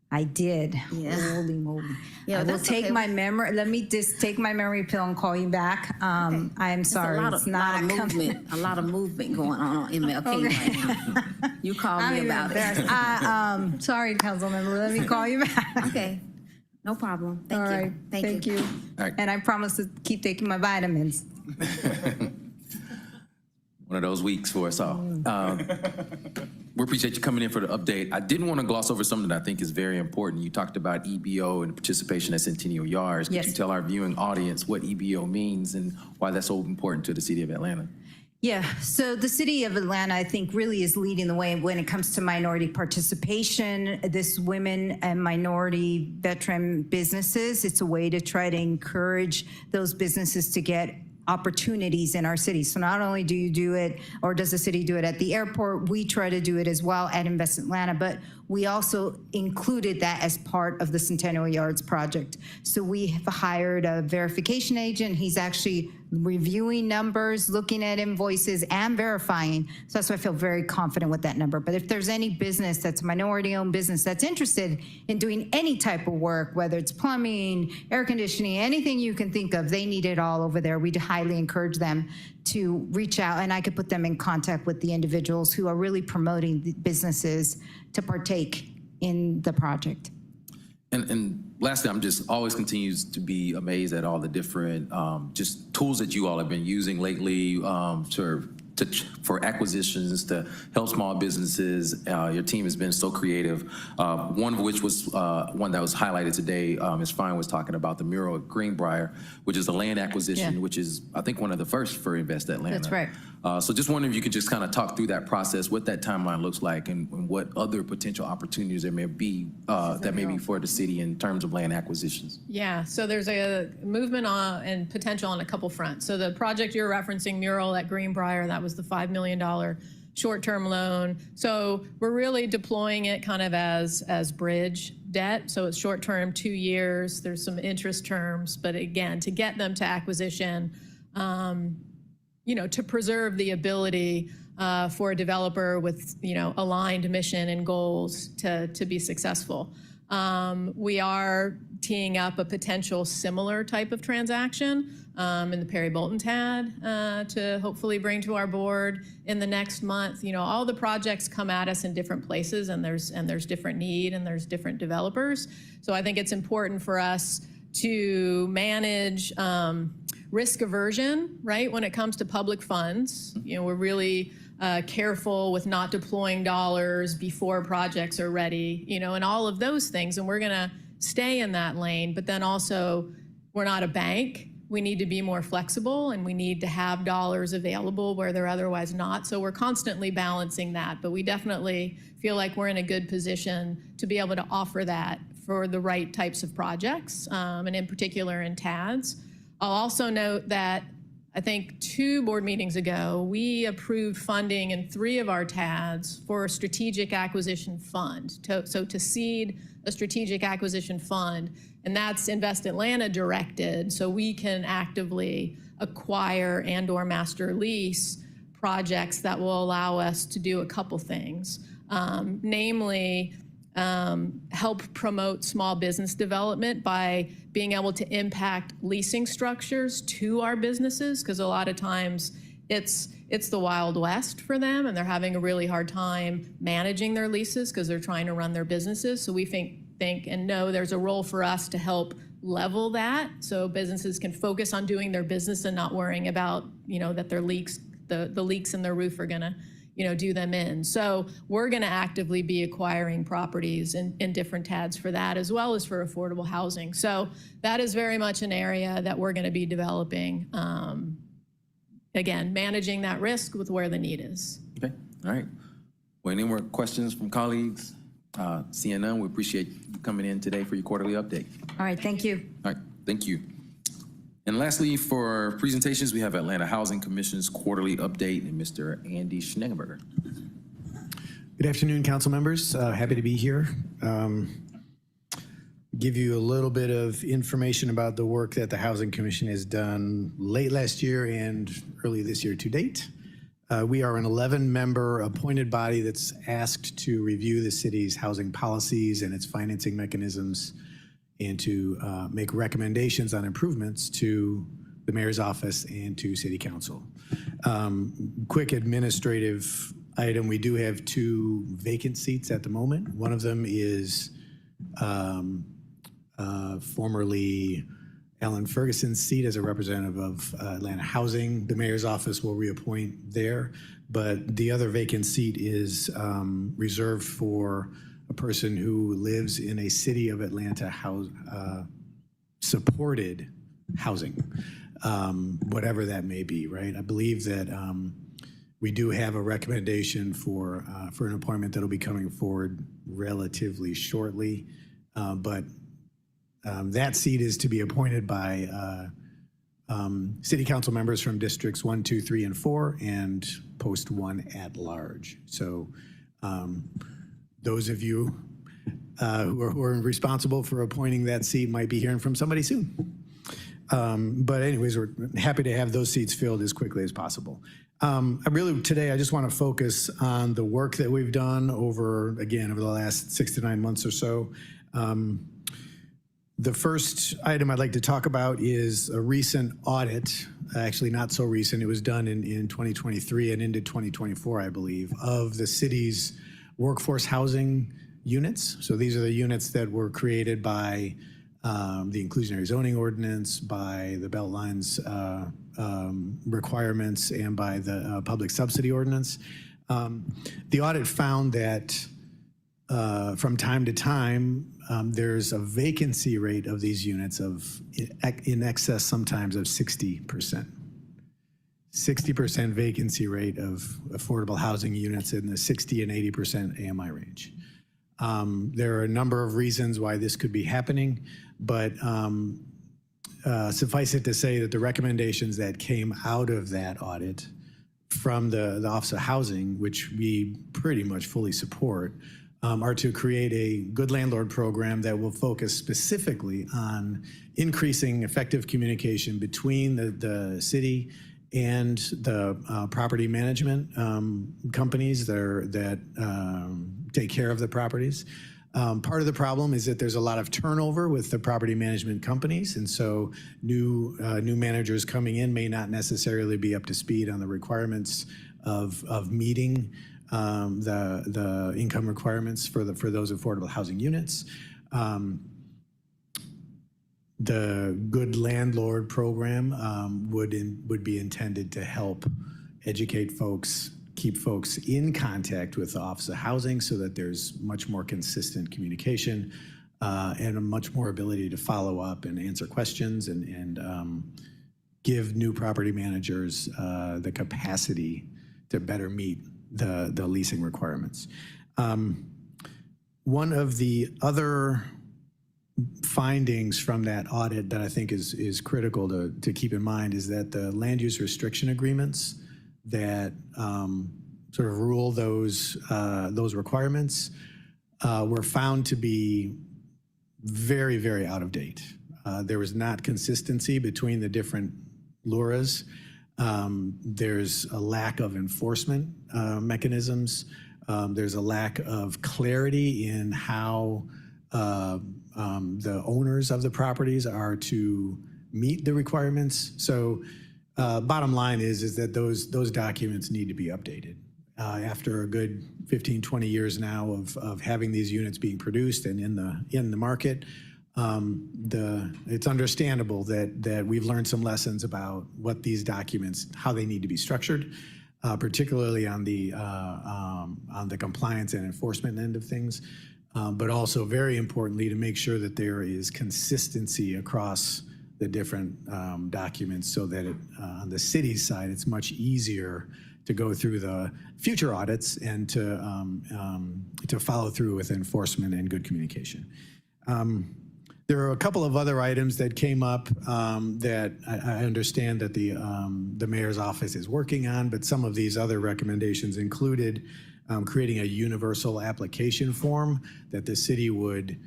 I did. Yeah. Holy moly. Yeah, I will that's take okay. my memory. Let me just take my memory pill and call you back. I'm sorry. It's a lot of movement. A lot of movement going on ML King right now. You called me about it. Sorry, council member. Let me call you back. Okay. No problem. Thank All you. right. Thank you. All right. And I promise to keep taking my vitamins. One of those weeks for us all. We appreciate you coming in for the update. I didn't want to gloss over something that I think is very important. You talked about EBO and participation at Centennial Yards. Could Yes. you tell our viewing audience what EBO means and why that's so important to the city of Atlanta? Yeah, so the city of Atlanta, I think, really is leading the way when it comes to minority participation. This women and minority veteran businesses, it's a way to try to encourage those businesses to get opportunities in our city. So not only do you do it, or does the city do it at the airport, we try to do it as well at Invest Atlanta, but we also included that as part of the Centennial Yards project. So we have hired a verification agent. He's actually reviewing numbers, looking at invoices, and verifying. So that's why I feel very confident with that number. But if there's any business that's a minority-owned business that's interested in doing any type of work, whether it's plumbing, air conditioning, anything you can think of, they need it all over there. We highly encourage them to reach out, and I could put them in contact with the individuals who are really promoting the businesses to partake in the project. And lastly, I'm just always continues to be amazed at all the different just tools that you all have been using lately for acquisitions to help small businesses. Your team has been so creative. One of which was one that was highlighted today. Ms. Fine was talking about the mural at Greenbrier, which is a land acquisition, which is, I think, one of the first for Invest Atlanta. That's right. So just wondering if you could just kind of talk through that process, what that timeline looks like, and what other potential opportunities there may be that may be for the city in terms of land acquisitions. Yeah, so there's a movement and potential on a couple fronts. So the project you're referencing, mural at Greenbrier, that was the $5 million short-term loan. So we're really deploying it kind of as bridge debt. So it's short-term, 2 years. There's some interest terms, but again, to get them to acquisition, to preserve the ability for a developer with, aligned mission and goals to be successful. We are teeing up a potential similar type of transaction in the Perry Bolton TAD to hopefully bring to our board in the next month. All the projects come at us in different places, and there's different need and there's different developers. So I think it's important for us to manage risk aversion, right? When it comes to public funds, you know, we're really careful with not deploying dollars before projects are ready, you know, and all of those things. And we're going to stay in that lane, but then also we're not a bank. We need to be more flexible and we need to have dollars available where they're otherwise not. So we're constantly balancing that, but we definitely feel like we're in a good position to be able to offer that for the right types of projects, and in particular in TADS. I'll also note that I think 2 board meetings ago, we approved funding in 3 of our TADs for a strategic acquisition fund. So to seed a strategic acquisition fund, and that's Invest Atlanta directed, so we can actively acquire and/or master lease projects that will allow us to do a couple things, namely help promote small business development by being able to impact leasing structures to our businesses, because a lot of times it's the Wild West for them and they're having a really hard time managing their leases because they're trying to run their businesses. So we think and know there's a role for us to help level that so businesses can focus on doing their business and not worrying about, you know, that their leaks, the leaks in their roof are gonna, you know, do them in. So we're gonna actively be acquiring properties in different TADs for that, as well as for affordable housing. So that is very much an area that we're gonna be developing. Again, managing that risk with where the need is. Okay, all right. Well, any more questions from colleagues? Seeing none, we appreciate you coming in today for your quarterly update. All right, thank you. All right, thank you. And lastly, for presentations, we have Atlanta Housing Commission's quarterly update and Mr. Andy Schneckenberger. Good afternoon, council members. Happy to be here. Give you a little bit of information about the work that the Housing Commission has done late last year and early this year to date. We are an 11-member appointed body that's asked to review the city's housing policies and its financing mechanisms and to make recommendations on improvements to the mayor's office and to city council. Quick administrative item, we do have 2 vacant seats at the moment. One of them is formerly Alan Ferguson's seat as a representative of Atlanta Housing. The mayor's office will reappoint there, but the other vacant seat is reserved for a person who lives in a city of Atlanta supported housing, whatever that may be, right? I believe that we do have a recommendation for an appointment that'll be coming forward relatively shortly, but that seat is to be appointed by city council members from districts 1, 2, 3, and 4, and post 1 at large. So those of you who are responsible for appointing that seat might be hearing from somebody soon. But anyways, we're happy to have those seats filled as quickly as possible. Today, I just want to focus on the work that we've done over the last 6 to 9 months or so. The first item I'd like to talk about is a recent audit, actually not so recent, it was done in 2023 and into 2024, I believe, of the city's workforce housing units. So these are the units that were created by the inclusionary zoning ordinance, by the Beltlines requirements, and by the public subsidy ordinance. The audit found that from time to time, there's a vacancy rate of these units of in excess sometimes of 60%. 60% vacancy rate of affordable housing units in the 60 and 80% AMI range. There are a number of reasons why this could be happening, but suffice it to say that the recommendations that came out of that audit from the Office of Housing, which we pretty much fully support, are to create a good landlord program that will focus specifically on increasing effective communication between the city and the property management companies that take care of the properties. Part of the problem is that there's a lot of turnover with the property management companies, and so new managers coming in may not necessarily be up to speed on the requirements of meeting the income requirements for those affordable housing units. The Good Landlord program would be intended to help educate folks, keep folks in contact with the Office of Housing so that there's much more consistent communication and a much more ability to follow up and answer questions and give new property managers the capacity to better meet the leasing requirements. One of the other findings from that audit that I think is critical to keep in mind is that the land use restriction agreements that sort of rule those requirements were found to be very, very out of date. There was not consistency between the different LURAs. There's a lack of enforcement mechanisms. There's a lack of clarity in how the owners of the properties are to meet the requirements. So bottom line is that those documents need to be updated. After a good 15, 20 years now of having these units being produced and in the market, it's understandable that we've learned some lessons about what these documents, how they need to be structured, particularly on the compliance and enforcement end of things, but also very importantly to make sure that there is consistency across the different documents so that on the city's side, it's much easier to go through the future audits and to follow through with enforcement and good communication. There are a couple of other items that came up that I understand that the mayor's office is working on, but some of these other recommendations included creating a universal application form that the city would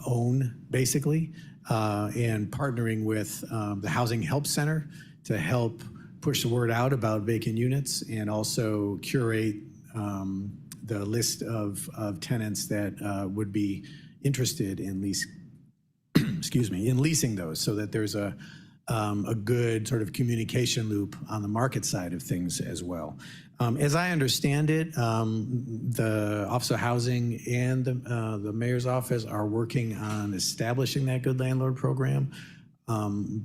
own, basically, and partnering with the Housing Help Center to help push the word out about vacant units and also curate the list of tenants that would be interested in leasing those, so that there's a good sort of communication loop on the market side of things as well. As I understand it, the Office of Housing and the mayor's office are working on establishing that Good Landlord program.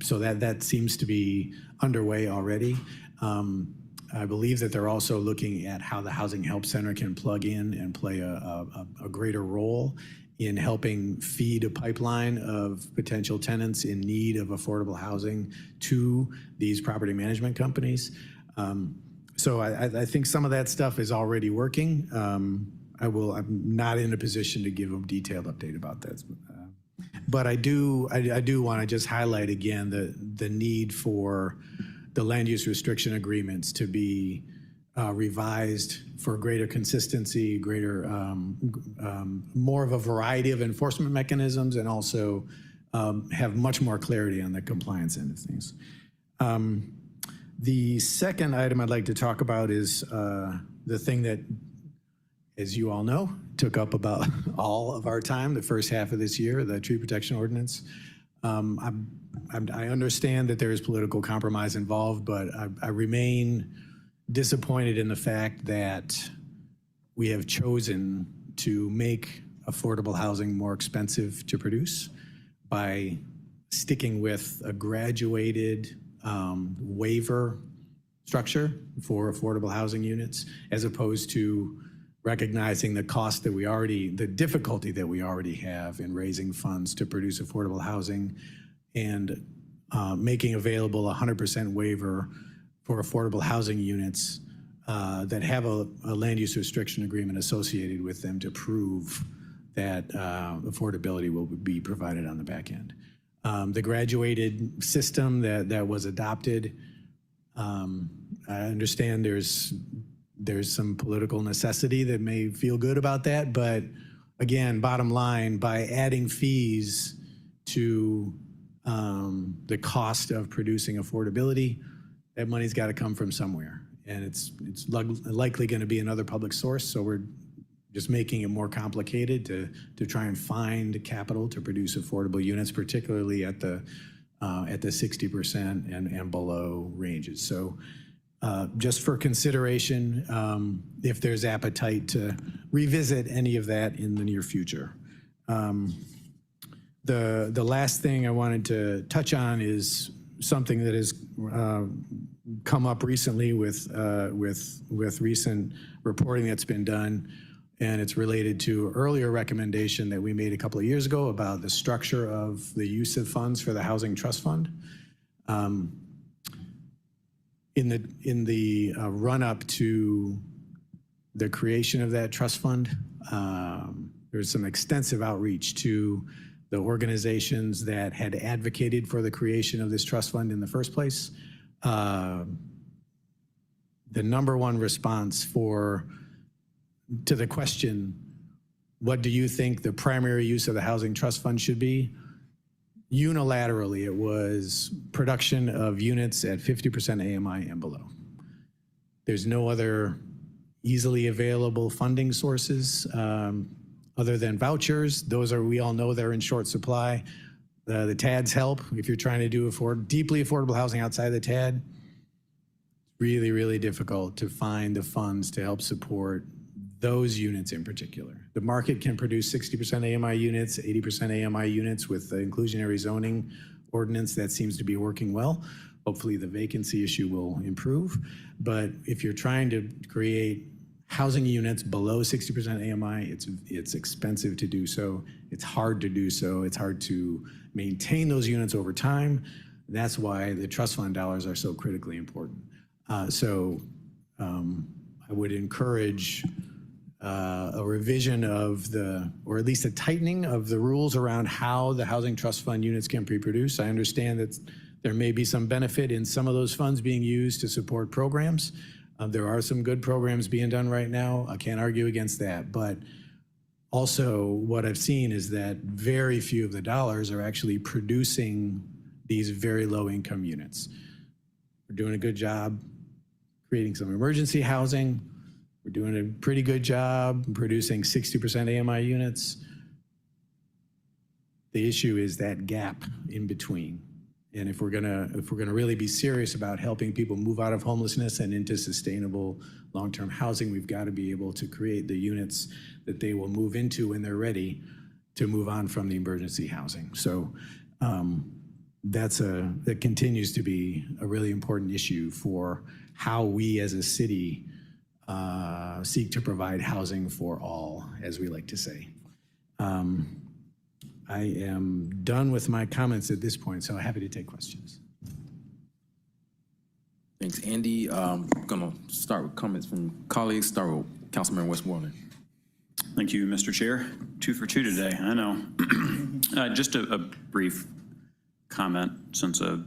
So that seems to be underway already. I believe that they're also looking at how the Housing Help Center can plug in and play a greater role in helping feed a pipeline of potential tenants in need of affordable housing to these property management companies. So I think some of that stuff is already working. I'm not in a position to give a detailed update about that. But I do want to just highlight again the need for the land use restriction agreements to be revised for greater consistency, greater, more of a variety of enforcement mechanisms, and also have much more clarity on the compliance end of things. The second item I'd like to talk about is the thing that, as you all know, took up about all of our time the first half of this year, the tree protection ordinance. I understand that there is political compromise involved, but I remain disappointed in the fact that we have chosen to make affordable housing more expensive to produce by sticking with a graduated waiver structure for affordable housing units, as opposed to recognizing the cost that the difficulty that we already have in raising funds to produce affordable housing, and making available 100% waiver for affordable housing units that have a land use restriction agreement associated with them to prove that affordability will be provided on the back end. The graduated system that was adopted, I understand there's some political necessity that may feel good about that, but again, bottom line, by adding fees to the cost of producing affordability, that money's got to come from somewhere, and it's likely going to be another public source. So we're just making it more complicated to try and find capital to produce affordable units, particularly at the 60% and below ranges. So just for consideration, if there's appetite to revisit any of that in the near future. The last thing I wanted to touch on is something that has come up recently with recent reporting that's been done, and it's related to earlier recommendation that we made a couple of years ago about the structure of the use of funds for the Housing Trust Fund. In the run-up to the creation of that trust fund, there's some extensive outreach to the organizations that had advocated for the creation of this trust fund in the first place. The number one response to the question, what do you think the primary use of the Housing Trust Fund should be? Unilaterally, it was production of units at 50% AMI and below. There's no other easily available funding sources other than vouchers. Those are, we all know they're in short supply. The TADs help if you're trying to do deeply affordable housing outside the TAD. Really, really difficult to find the funds to help support those units in particular. The market can produce 60% AMI units, 80% AMI units with the inclusionary zoning ordinance that seems to be working well. Hopefully the vacancy issue will improve. But if you're trying to create housing units below 60% AMI, it's expensive to do so. It's hard to do so. It's hard to maintain those units over time. That's why the trust fund dollars are so critically important. I would encourage a revision of or at least a tightening of the rules around how the Housing Trust Fund units can be produced. I understand that there may be some benefit in some of those funds being used to support programs. There are some good programs being done right now. I can't argue against that. But also what I've seen is that very few of the dollars are actually producing these very low income units. We're doing a good job creating some emergency housing. We're doing a pretty good job producing 60% AMI units. The issue is that gap in between. And if we're gonna really be serious about helping people move out of homelessness and into sustainable long-term housing, we've got to be able to create the units that they will move into when they're ready to move on from the emergency housing. So that continues to be a really important issue for how we as a city seek to provide housing for all, as we like to say. I am done with my comments at this point, so happy to take questions. Thanks, Andy. I'm going to start with comments from colleagues. Start with Councilman Westmoreland. Thank you, Mr. Chair. 2 for 2 today, I know. Just a brief comment, since a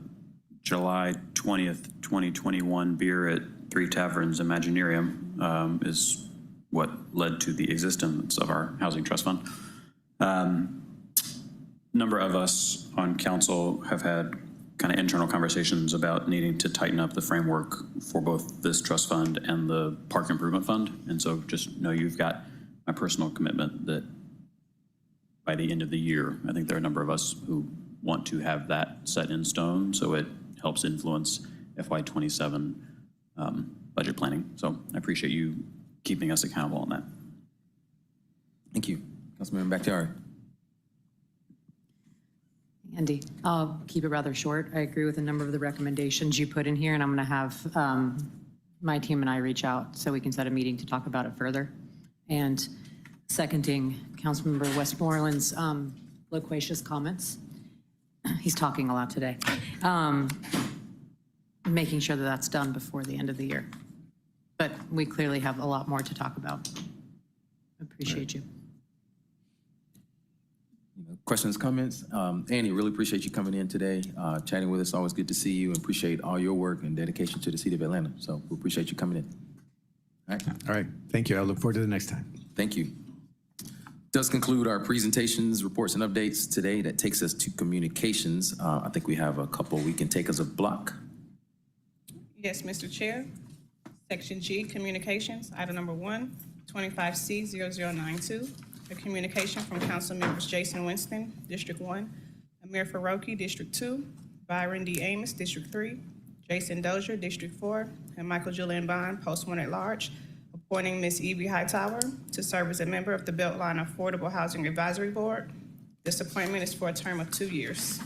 July 20th, 2021 beer at 3 Taverns Imaginarium is what led to the existence of our Housing Trust Fund. Number of us on council have had kind of internal conversations about needing to tighten up the framework for both this trust fund and the park improvement fund. And so just know you've got my personal commitment that by the end of the year, I think there are a number of us who want to have that set in stone so it helps influence FY27 budget planning. So I appreciate you keeping us accountable on that. Thank you. Councilman Bakhtiari. Andy, I'll keep it rather short. I agree with a number of the recommendations you put in here, and I'm going to have my team and I reach out so we can set a meeting to talk about it further. And seconding Councilmember Westmoreland's loquacious comments. He's talking a lot today. Making sure that that's done before the end of the year. But we clearly have a lot more to talk about. Appreciate you. Questions, comments? Annie, really appreciate you coming in today, chatting with us. Always good to see you, and appreciate all your work and dedication to the city of Atlanta. So we appreciate you coming in. All right. All right. Thank you. I look forward to the next time. Thank you. Does conclude our presentations, reports, and updates today. That takes us to communications. I think we have a couple we can take as a block. Yes, Mr. Chair. Section G, Communications, item number 1, 25C0092. A communication from Council members Jason Winston, District 1, Amir Faroki, District 2, Byron D. Amos, District 3, Jason Dozier, District 4, and Michael Julian Bond, Post 1 at Large, appointing Ms. Evie Hightower to serve as a member of the Beltline Affordable Housing Advisory Board, This appointment is for a term of 2 years.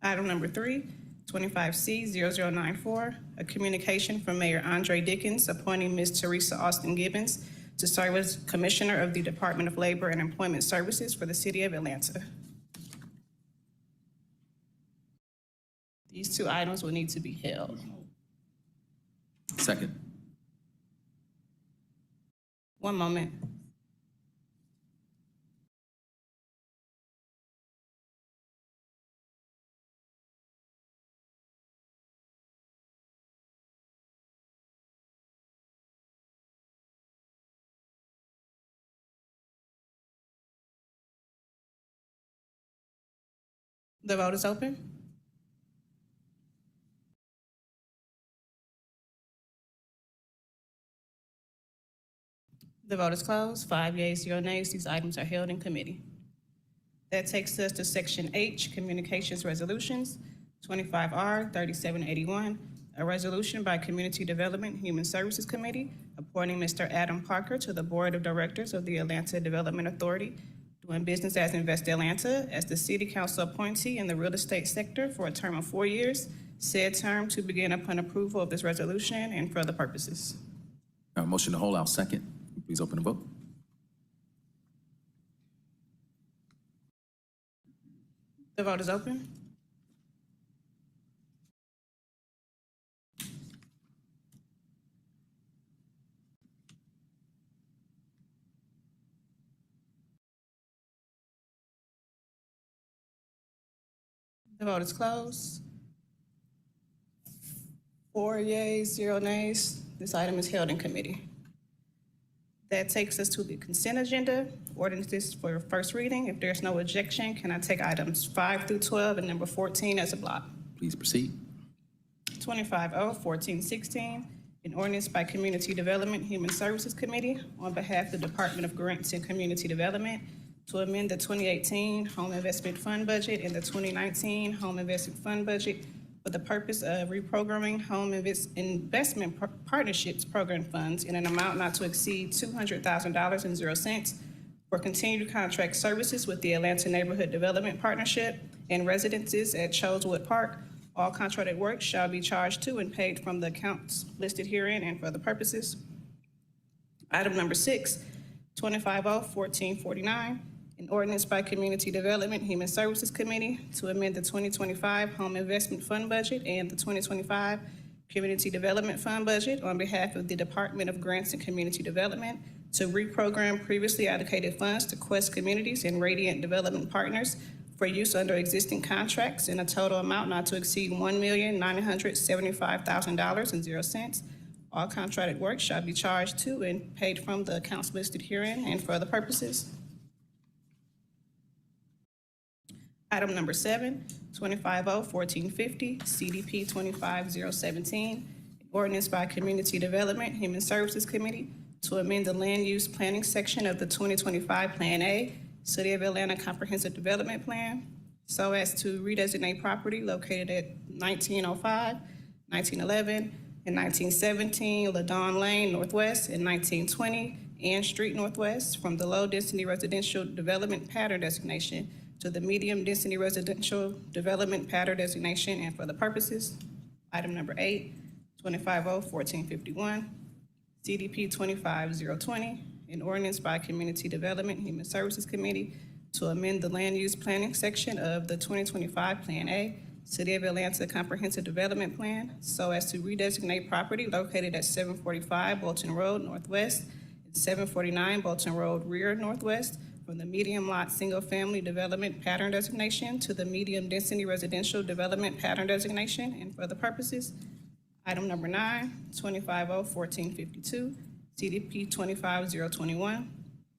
Item number 3, 25C0094, a communication from Mayor Andre Dickens appointing Ms. Teresa Austin Gibbons to serve as Commissioner of the Department of Labor and Employment Services for the City of Atlanta. These 2 items will need to be held. Second. One moment. The vote is open. The vote is closed. 5 yeas, 0 nays. These items are held in committee. That takes us to Section H, Communications Resolutions, 25R 3781, a resolution by Community Development Human Services Committee appointing Mr. Adam Parker to the Board of Directors of the Atlanta Development Authority, doing business as Invest Atlanta, as the City Council appointee in the real estate sector for a term of 4 years, said term to begin upon approval of this resolution and for other purposes. Motion to hold, I'll second. Please open the vote. The vote is open. The vote is closed. 4 yeas, 0 nays. This item is held in committee. That takes us to the consent agenda. Ordinances for first reading. If there's no objection, can I take items 5 through 12 and number 14 as a block? Please proceed. 25O-1416, an ordinance by Community Development Human Services Committee on behalf of the Department of Grants and Community Development to amend the 2018 Home Investment Fund budget and the 2019 Home Investment Fund budget for the purpose of reprogramming home investment partnerships program funds in an amount not to exceed $200,000 for continued contract services with the Atlanta Neighborhood Development Partnership and residences at Chosewood Park. All contracted work shall be charged to and paid from the accounts listed herein and for other purposes. Item number 6, 25O-1449, an ordinance by Community Development Human Services Committee to amend the 2025 Home Investment Fund budget and the 2025 Community Development Fund budget on behalf of the Department of Grants and Community Development to reprogram previously allocated funds to Quest Communities and Radiant Development Partners for use under existing contracts in a total amount not to exceed $1,975,000.00. All contracted work shall be charged to and paid from the accounts listed herein and for other purposes. Item number 7, 25O-1450, CDP 25017, ordinance by Community Development Human Services Committee to amend the land use planning section of the 2025 Plan A, City of Atlanta Comprehensive Development Plan, so as to redesignate property located at 1905, 1911, and 1917 Ladon Lane Northwest and 1920 Ann Street Northwest from the low-density residential development pattern designation to the medium-density residential development pattern designation and for the purposes. Item number 8, 25O-1451, CDP 25020, an ordinance by Community Development Human Services Committee to amend the land use planning section of the 2025 Plan A, City of Atlanta Comprehensive Development Plan, so as to redesignate property located at 745 Bolton Road Northwest and 749 Bolton Road Rear Northwest from the medium lot single-family development pattern designation to the medium-density residential development pattern designation and for other purposes. Item number 9, 25O-1452, CDP 25021,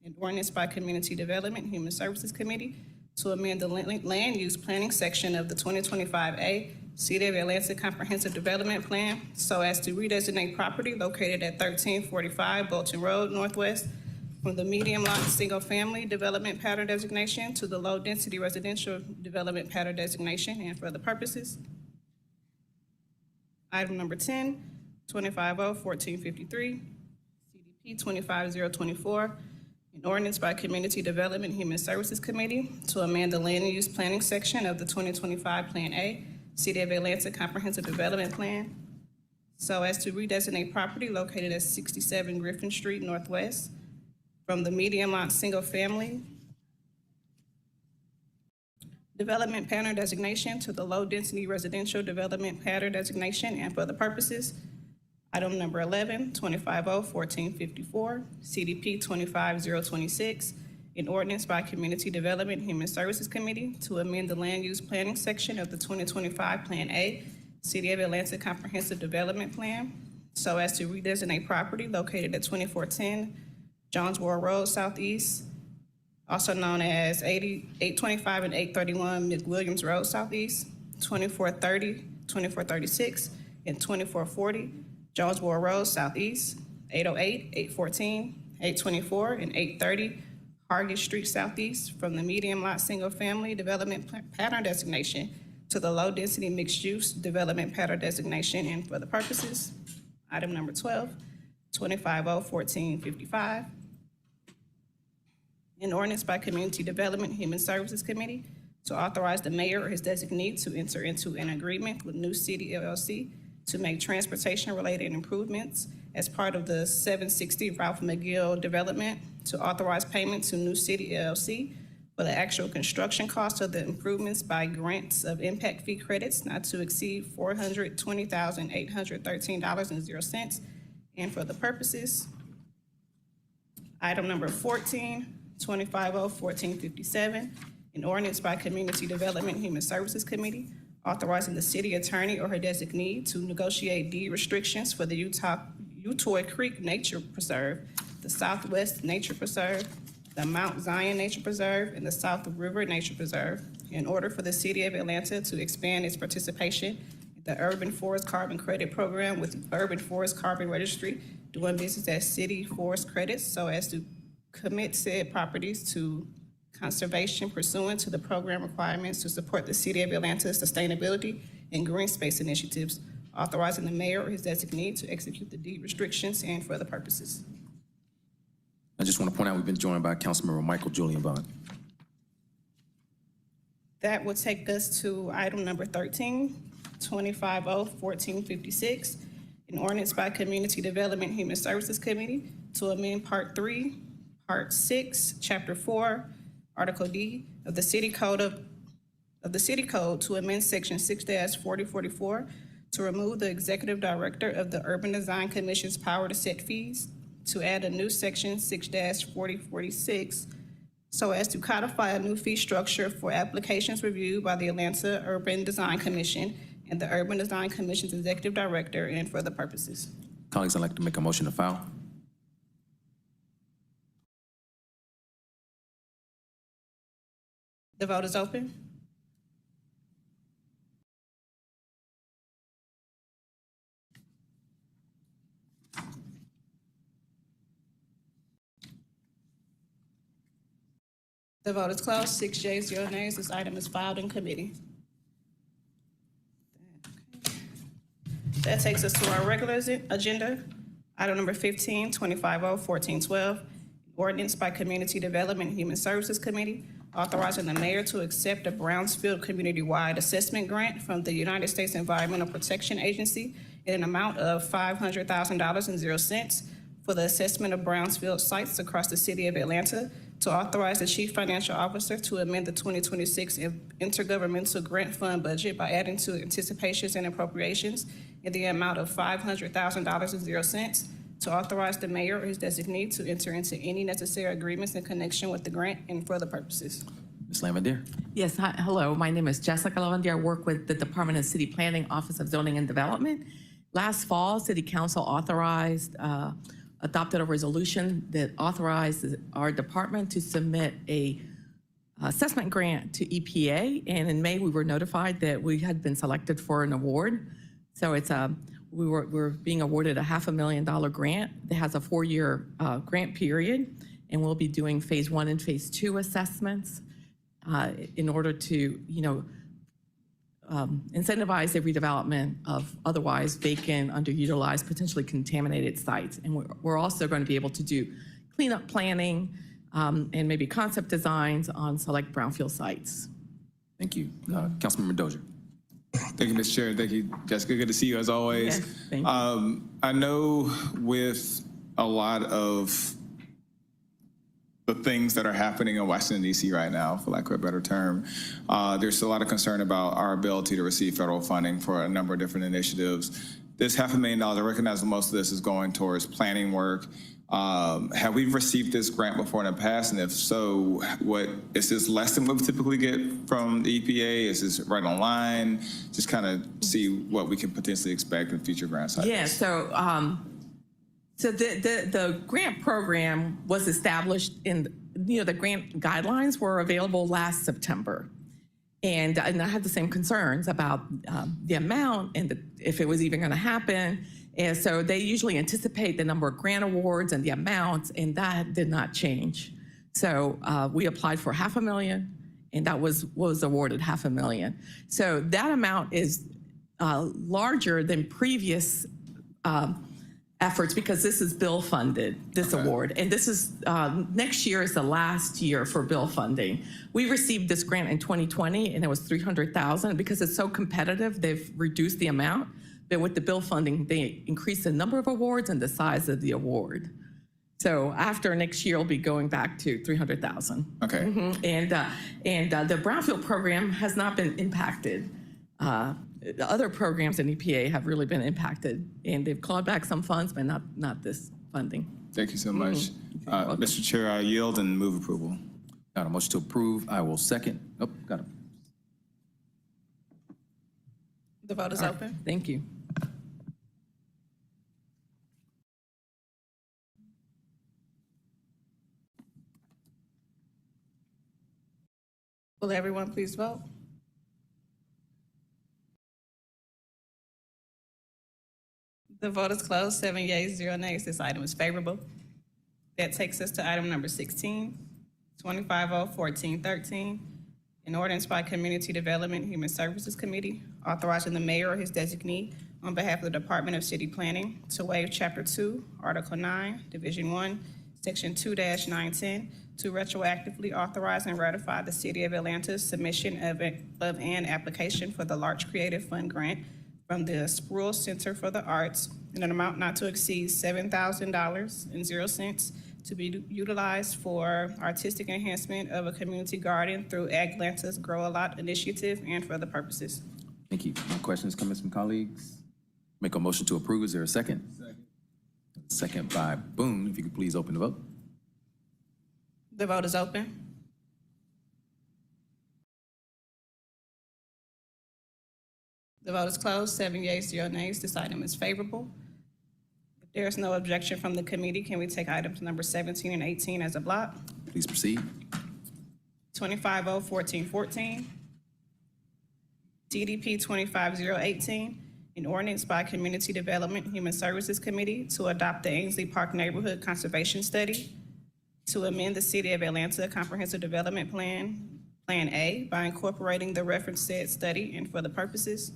an ordinance by Community Development Human Services Committee to amend the land use planning section of the 2025A City of Atlanta Comprehensive Development Plan so as to redesignate property located at 1345 Bolton Road Northwest from the medium lot single-family development pattern designation to the low-density residential development pattern designation and for other purposes. Item number 10, 25O-1453, CDP 25024, An ordinance by Community Development and Human Services Committee to amend the land use planning section of the 2025 Plan A, City of Atlanta Comprehensive Development Plan, so as to redesignate property located at 67 Griffin Street Northwest from the medium lot single family development pattern designation to the low density residential development pattern designation, and for the purposes. Item number 11, 250-1454, CDP 25026, an ordinance by Community Development and Human Services Committee to amend the land use planning section of the 2025 Plan A, City of Atlanta Comprehensive Development Plan, so as to redesignate property located at 2410 Jonesboro Road Southeast, also known as 825 and 831 McWilliams Road Southeast, 2430, 2436, and 2440 Jonesboro Road Southeast, 808, 814, 824, and 830 Hargis Street Southeast from the medium lot single family development pattern designation to the low density mixed use development pattern designation, and for the purposes. Item number 12, 250-1455, an ordinance by Community Development and Human Services Committee to authorize the mayor or his designee to enter into an agreement with New City LLC to make transportation-related improvements as part of the 760 Ralph McGill development, to authorize payment to New City LLC for the actual construction cost of the improvements by grants of impact fee credits not to exceed $420,813.00, and for the purposes. Item number 14, 250-1457, an ordinance by Community Development and Human Services Committee authorizing the city attorney or her designee to negotiate deed restrictions for the Utoy Creek Nature Preserve, the Southwest Nature Preserve, the Mount Zion Nature Preserve, and the South River Nature Preserve, in order for the City of Atlanta to expand its participation in the Urban Forest Carbon Credit Program with Urban Forest Carbon Registry, doing business as City Forest Credits, so as to commit said properties to conservation pursuant to the program requirements to support the City of Atlanta's sustainability and green space initiatives, authorizing the mayor or his designee to execute the deed restrictions, and for the purposes. I just want to point out we've been joined by Councilmember Michael Julian Bond. That will take us to item number 13, 250-1456, an ordinance by Community Development and Human Services Committee to amend Part 3, Part 6, Chapter 4, Article D of the City Code to amend Section 6-4044 to remove the Executive Director of the Urban Design Commission's power to set fees, to add a new Section 6-4046 so as to codify a new fee structure for applications reviewed by the Atlanta Urban Design Commission and the Urban Design Commission's Executive Director, and for the purposes. Colleagues, I'd like to make a motion to file. The vote is open. The vote is closed. 6 yeas, 0 nays. This item is filed in committee. That takes us to our regular agenda. Item number 15, 250-1412, ordinance by Community Development and Human Services Committee authorizing the mayor to accept a Brownsfield community-wide assessment grant from the United States Environmental Protection Agency in an amount of $500,000.00 for the assessment of Brownsfield sites across the city of Atlanta, to authorize the chief financial officer to amend the 2026 intergovernmental grant fund budget by adding to anticipations and appropriations in the amount of $500,000.00, to authorize the mayor or his designee to enter into any necessary agreements in connection with the grant and for the purposes. Ms. Lavandier. Yes, hi, hello. My name is Jessica Lavandier. I work with the Department of City Planning, Office of Zoning and Development. Last fall, City Council adopted a resolution that authorized our department to submit a assessment grant to EPA, and in May we were notified that we had been selected for an award. So it's we're being awarded a $500,000 grant that has a 4-year grant period, and we'll be doing phase 1 and phase 2 assessments in order to, incentivize the redevelopment of otherwise vacant, underutilized, potentially contaminated sites. And we're also going to be able to do cleanup planning, and maybe concept designs on select brownfield sites. Thank you. Councilmember Dozier. Thank you, Mr. Chair. Thank you, Jessica. Good to see you as always. Yes, thank you. I know with a lot of the things that are happening in Washington, D.C. right now, for lack of a better term, there's a lot of concern about our ability to receive federal funding for a number of different initiatives. This $500,000, I recognize that most of this is going towards planning work. Have we received this grant before in the past? And if so, what is this less than what we typically get from the EPA? Is this right on line? Just kind of see what we can potentially expect in future grants. Yeah, so the grant program was established in, the grant guidelines were available last September. And I had the same concerns about the amount and if it was even going to happen. And so they usually anticipate the number of grant awards and the amounts, and that did not change. So we applied for $500,000, and that was awarded $500,000. So that amount is larger than previous efforts because this is bill funded, this award. And this is, next year is the last year for bill funding. We received this grant in 2020 and it was $300,000. Because it's so competitive, they've reduced the amount. But with the bill funding, they increased the number of awards and the size of the award. So after next year, we'll be going back to $300,000. Okay. And the brownfield program has not been impacted. The other programs in EPA have really been impacted, and they've clawed back some funds, but not this funding. Thank you so much. Mr. Chair, I yield and move approval. Got a motion to approve. I will second. Oh, got it. The vote is open. Thank you. Will everyone please vote? The vote is closed. 7 yeas, 0 nays. This item is favorable. That takes us to item number 16, 25-0-1413, an ordinance by Community Development Human Services Committee authorizing the mayor or his designee on behalf of the Department of City Planning to waive Chapter 2, Article 9, Division 1, Section 2-910, to retroactively authorize and ratify the City of Atlanta's submission of an application for the Larch Creative Fund grant from the Sproul Center for the Arts in an amount not to exceed $7,000.00 to be utilized for artistic enhancement of a community garden through Atlanta's Grow a Lot initiative and for other purposes. Thank you. Any questions, comments from colleagues? Make a motion to approve. Is there a second? Second by Boone. If you could please open the vote. The vote is open. The vote is closed. 7 yeas, 0 nays. This item is favorable. If there is no objection from the committee, can we take items number 17 and 18 as a block? Please proceed. 25-0-1414, TDP 25-018, an ordinance by Community Development Human Services Committee to adopt the Ainsley Park Neighborhood Conservation Study, to amend the City of Atlanta Comprehensive Development Plan, Plan A, by incorporating the reference said study and for the purposes.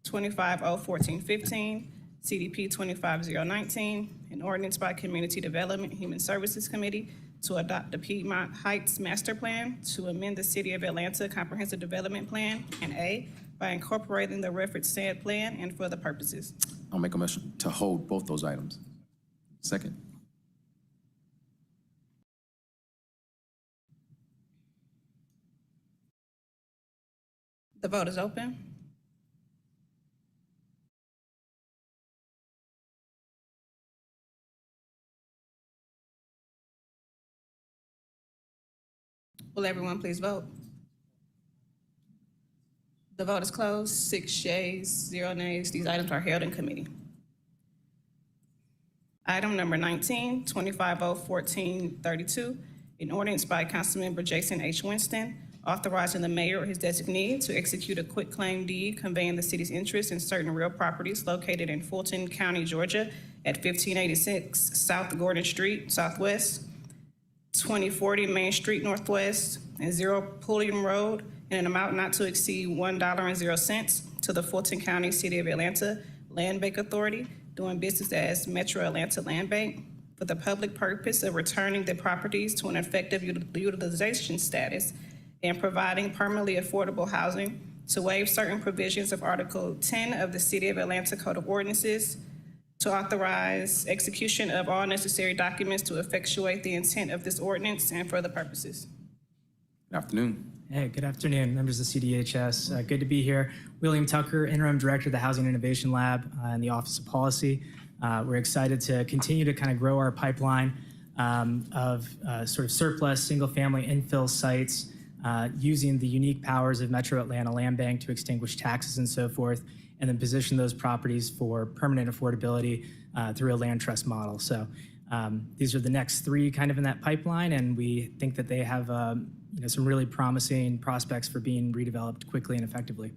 25-0-1415, CDP 25-019, an ordinance by Community Development Human Services Committee to adopt the Piedmont Heights Master Plan, to amend the City of Atlanta Comprehensive Development Plan, Plan A, by incorporating the reference said plan and for the purposes. I'll make a motion to hold both those items. Second. The vote is open. Will everyone please vote? The vote is closed. 6 yeas, 0 nays. These items are held in committee. Item number 19, 25-0-1432, an ordinance by Councilmember Jason H. Winston authorizing the mayor or his designee to execute a quitclaim deed conveying the city's interest in certain real properties located in Fulton County, Georgia at 1586 South Gordon Street, Southwest, 2040 Main Street, Northwest, and 0 Pulliam Road in an amount not to exceed $1.00 to the Fulton County City of Atlanta Land Bank Authority, doing business as Metro Atlanta Land Bank, for for the public purpose of returning the properties to an effective utilization status and providing permanently affordable housing, to waive certain provisions of Article 10 of the City of Atlanta Code of Ordinances, to authorize execution of all necessary documents to effectuate the intent of this ordinance and for other purposes. Good afternoon. Hey, good afternoon, members of CDHS. Good to be here. William Tucker, Interim Director of the Housing Innovation Lab in the Office of Policy. We're excited to continue to kind of grow our pipeline of sort of surplus single-family infill sites using the unique powers of Metro Atlanta Land Bank to extinguish taxes and so forth, and then position those properties for permanent affordability through a land trust model. So these are the next three kind of in that pipeline, and we think that they have some really promising prospects for being redeveloped quickly and effectively.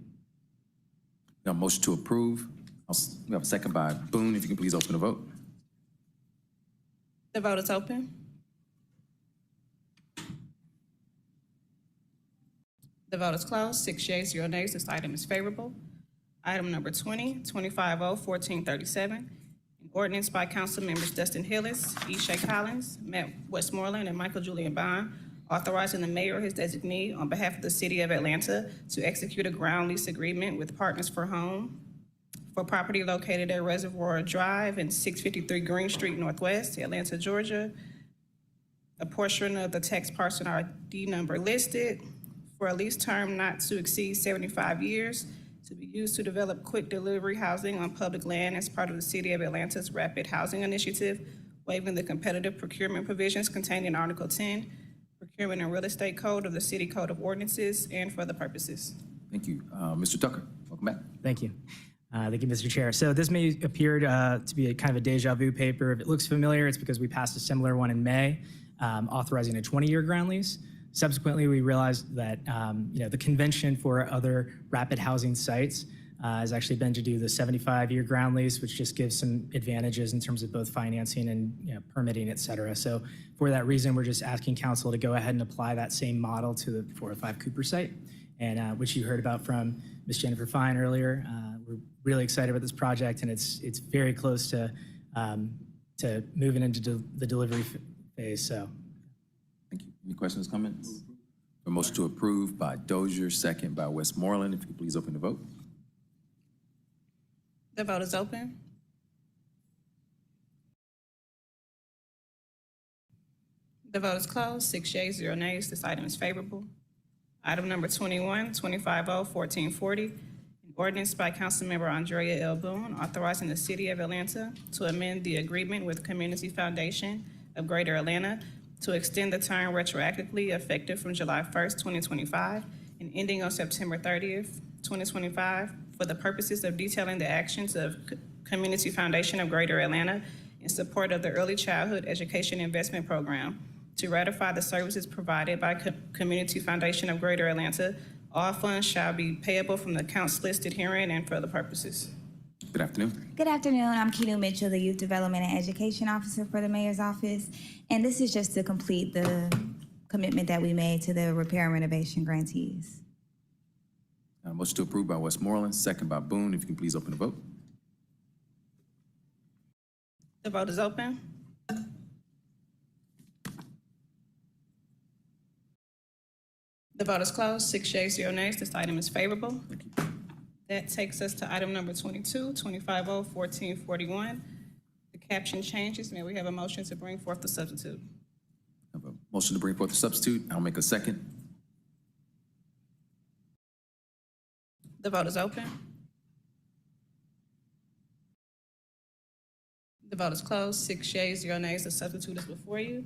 Got a motion to approve. We have a second by Boone. If you can please open the vote. The vote is open. The vote is closed. 6 yeas, 0 nays. This item is favorable. Item number 20, 250-1437, an ordinance by council members Dustin Hillis, E. Shay Collins, Matt Westmoreland, and Michael Julian Bond, authorizing the mayor or his designee on behalf of the City of Atlanta to execute a ground lease agreement with Partners for Home for property located at Reservoir Drive and 653 Green Street Northwest, Atlanta, Georgia. A portion of the tax parcel ID number listed for a lease term not to exceed 75 years to be used to develop quick delivery housing on public land as part of the City of Atlanta's Rapid Housing Initiative, waiving the competitive procurement provisions contained in Article 10, Procurement and Real Estate Code of the City Code of Ordinances, and for other purposes. Thank you. Mr. Tucker, welcome back. Thank you. Thank you, Mr. Chair. So this may appear to be a kind of a deja vu paper. If it looks familiar, it's because we passed a similar one in May, authorizing a 20-year ground lease. Subsequently, we realized that the convention for other rapid housing sites has actually been to do the 75-year ground lease, which just gives some advantages in terms of both financing and permitting, et cetera. So for that reason, we're just asking council to go ahead and apply that same model to the 405 Cooper site, and which you heard about from Ms. Jennifer Fine earlier. We're really excited about this project, and it's very close to moving into the delivery phase. So. Thank you. Any questions, comments? A motion to approve by Dozier, second by Westmoreland. If you could please open the vote. The vote is open. The vote is closed. 6 yeas, 0 nays. This item is favorable. Item number 21, 250-1440, an ordinance by Councilmember Andrea L. Boone authorizing the City of Atlanta to amend the agreement with Community Foundation of Greater Atlanta to extend the term retroactively effective from July 1st, 2025 and ending on September 30th, 2025 for the purposes of detailing the actions of Community Foundation of Greater Atlanta in support of the Early Childhood Education Investment Program, to ratify the services provided by Community Foundation of Greater Atlanta. All funds shall be payable from the accounts listed herein and for other purposes. Good afternoon. Good afternoon. I'm Kenu Mitchell, the Youth Development and Education Officer for the Mayor's Office. And this is just to complete the commitment that we made to the repair and renovation grantees. Motion to approve by Westmoreland, second by Boone. If you can please open the vote. The vote is open. The vote is closed. 6 yeas, 0 nays. This item is favorable. That takes us to item number 22, 250-1441. The caption changes. May we have a motion to bring forth the substitute? I have a motion to bring forth the substitute. I'll make a second. The vote is open. The vote is closed. 6 yeas, 0 nays. The substitute is before you.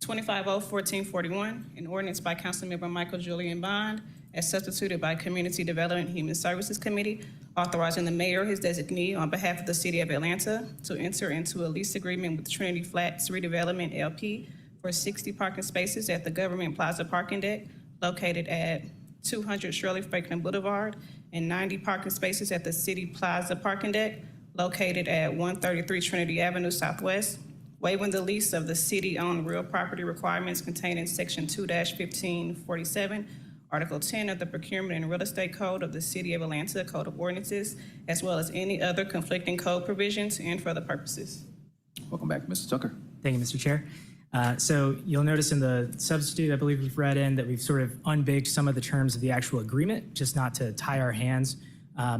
250-1441, an ordinance by Councilmember Michael Julian Bond, as substituted by Community Development and Human Services Committee, authorizing the mayor or his designee on behalf of the City of Atlanta to enter into a lease agreement with Trinity Flats Redevelopment LP for 60 parking spaces at the Government Plaza Parking Deck located at 200 Shirley Franklin Boulevard and 90 parking spaces at the City Plaza Parking Deck located at 133 Trinity Avenue Southwest, waiving the lease of the city-owned real property requirements contained in Section 2-1547, Article 10 of the Procurement and Real Estate Code of the City of Atlanta Code of Ordinances, as well as any other conflicting code provisions and for other purposes. Welcome back, Mr. Tucker. Thank you, Mr. Chair. So you'll notice in the substitute, I believe we've read in that we've sort of unbaked some of the terms of the actual agreement, just not to tie our hands,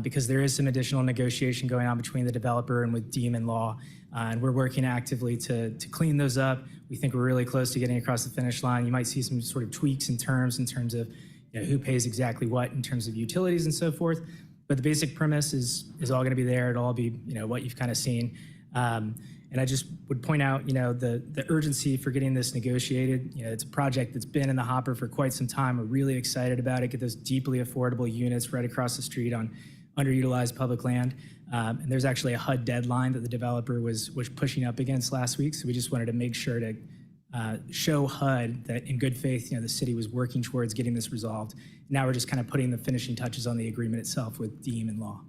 because there is some additional negotiation going on between the developer and with Deem and Law. And we're working actively to clean those up. We think we're really close to getting across the finish line. You might see some sort of tweaks in terms of who pays exactly what in terms of utilities and so forth. But the basic premise is all going to be there. It'll all be what you've kind of seen. And I just would point out, the urgency for getting this negotiated. It's a project that's been in the hopper for quite some time. We're really excited about it. Get those deeply affordable units right across the street on underutilized public land. And there's actually a HUD deadline that the developer was pushing up against last week. So we just wanted to make sure to show HUD that in good faith, the city was working towards getting this resolved. Now we're just kind of putting the finishing touches on the agreement itself with Deem and Law.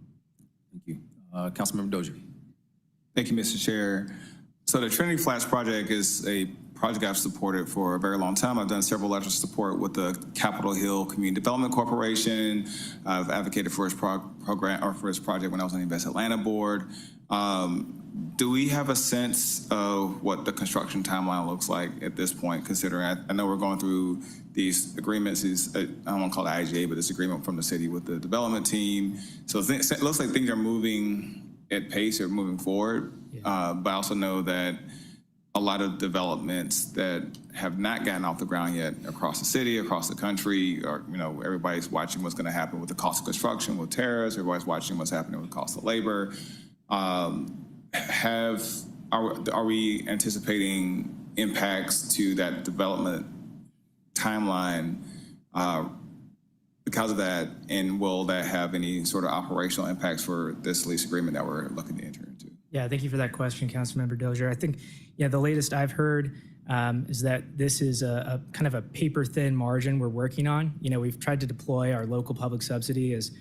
Thank you. Councilmember Dozier. Thank you, Mr. Chair. So the Trinity Flats project is a project I've supported for a very long time. I've done several letters of support with the Capitol Hill Community Development Corporation. I've advocated for its program or for its project when I was on the Invest Atlanta board. Do we have a sense of what the construction timeline looks like at this point, considering I know we're going through these agreements, I don't want to call it IGA, but this agreement from the city with the development team. So it looks like things are moving at pace or moving forward, but I also know that a lot of developments that have not gotten off the ground yet across the city, across the country, or everybody's watching what's going to happen with the cost of construction, with tariffs. Everybody's watching what's happening with the cost of labor. Are we anticipating impacts to that development timeline because of that, and will that have any sort of operational impacts for this lease agreement that we're looking to enter into? Yeah, thank you for that question, Councilmember Dozier. I think, the latest I've heard is that this is a kind of a paper-thin margin we're working on. We've tried to deploy our local public subsidy as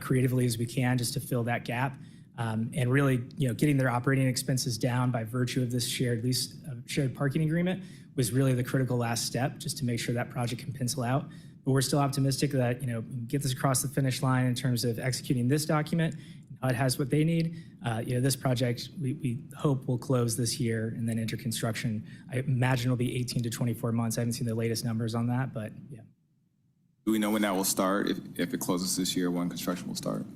creatively as we can just to fill that gap. And really, getting their operating expenses down by virtue of this shared parking agreement was really the critical last step, just to make sure that project can pencil out. But we're still optimistic that, get this across the finish line in terms of executing this document. HUD has what they need. This project, we hope will close this year and then enter construction. I imagine it'll be 18 to 24 months. I haven't seen the latest numbers on that, but yeah. Do we know when that will start? If it closes this year, when construction will start?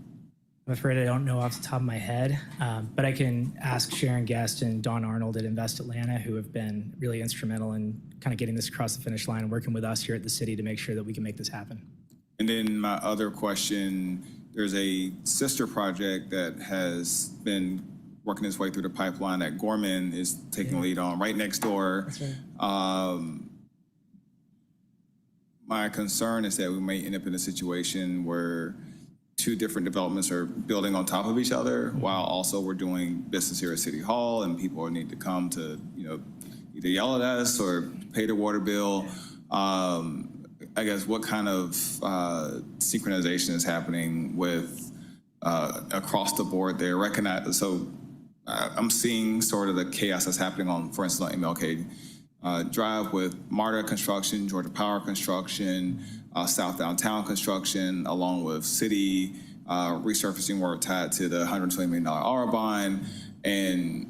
I'm afraid I don't know off the top of my head, but I can ask Sharon Guest and Dawn Arnold at Invest Atlanta, who have been really instrumental in kind of getting this across the finish line and working with us here at the city to make sure that we can make this happen. And then my other question, there's a sister project that has been working its way through the pipeline that Gorman is taking lead on right next door. That's right. My concern is that we may end up in a situation where two different developments are building on top of each other, while also we're doing business here at City Hall, and people need to come to, either yell at us or pay their water bill. I guess what kind of synchronization is happening with across the board there? I'm seeing sort of the chaos that's happening on, for instance, on MLK Drive with MARTA construction, Georgia Power construction, South Downtown construction, along with city resurfacing work tied to the $120 million ARA bond. And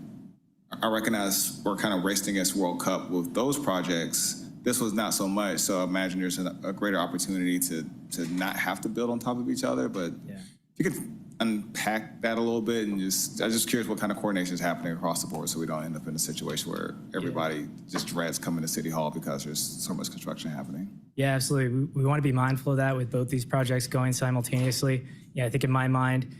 I recognize we're kind of racing against World Cup with those projects. This was not so much, so I imagine there's a greater opportunity to not have to build on top of each other. But if you could unpack that a little bit, and I'm just curious what kind of coordination is happening across the board, so we don't end up in a situation where everybody just dreads coming to City Hall because there's so much construction happening. Yeah, absolutely. We want to be mindful of that with both these projects going simultaneously. Yeah, I think in my mind,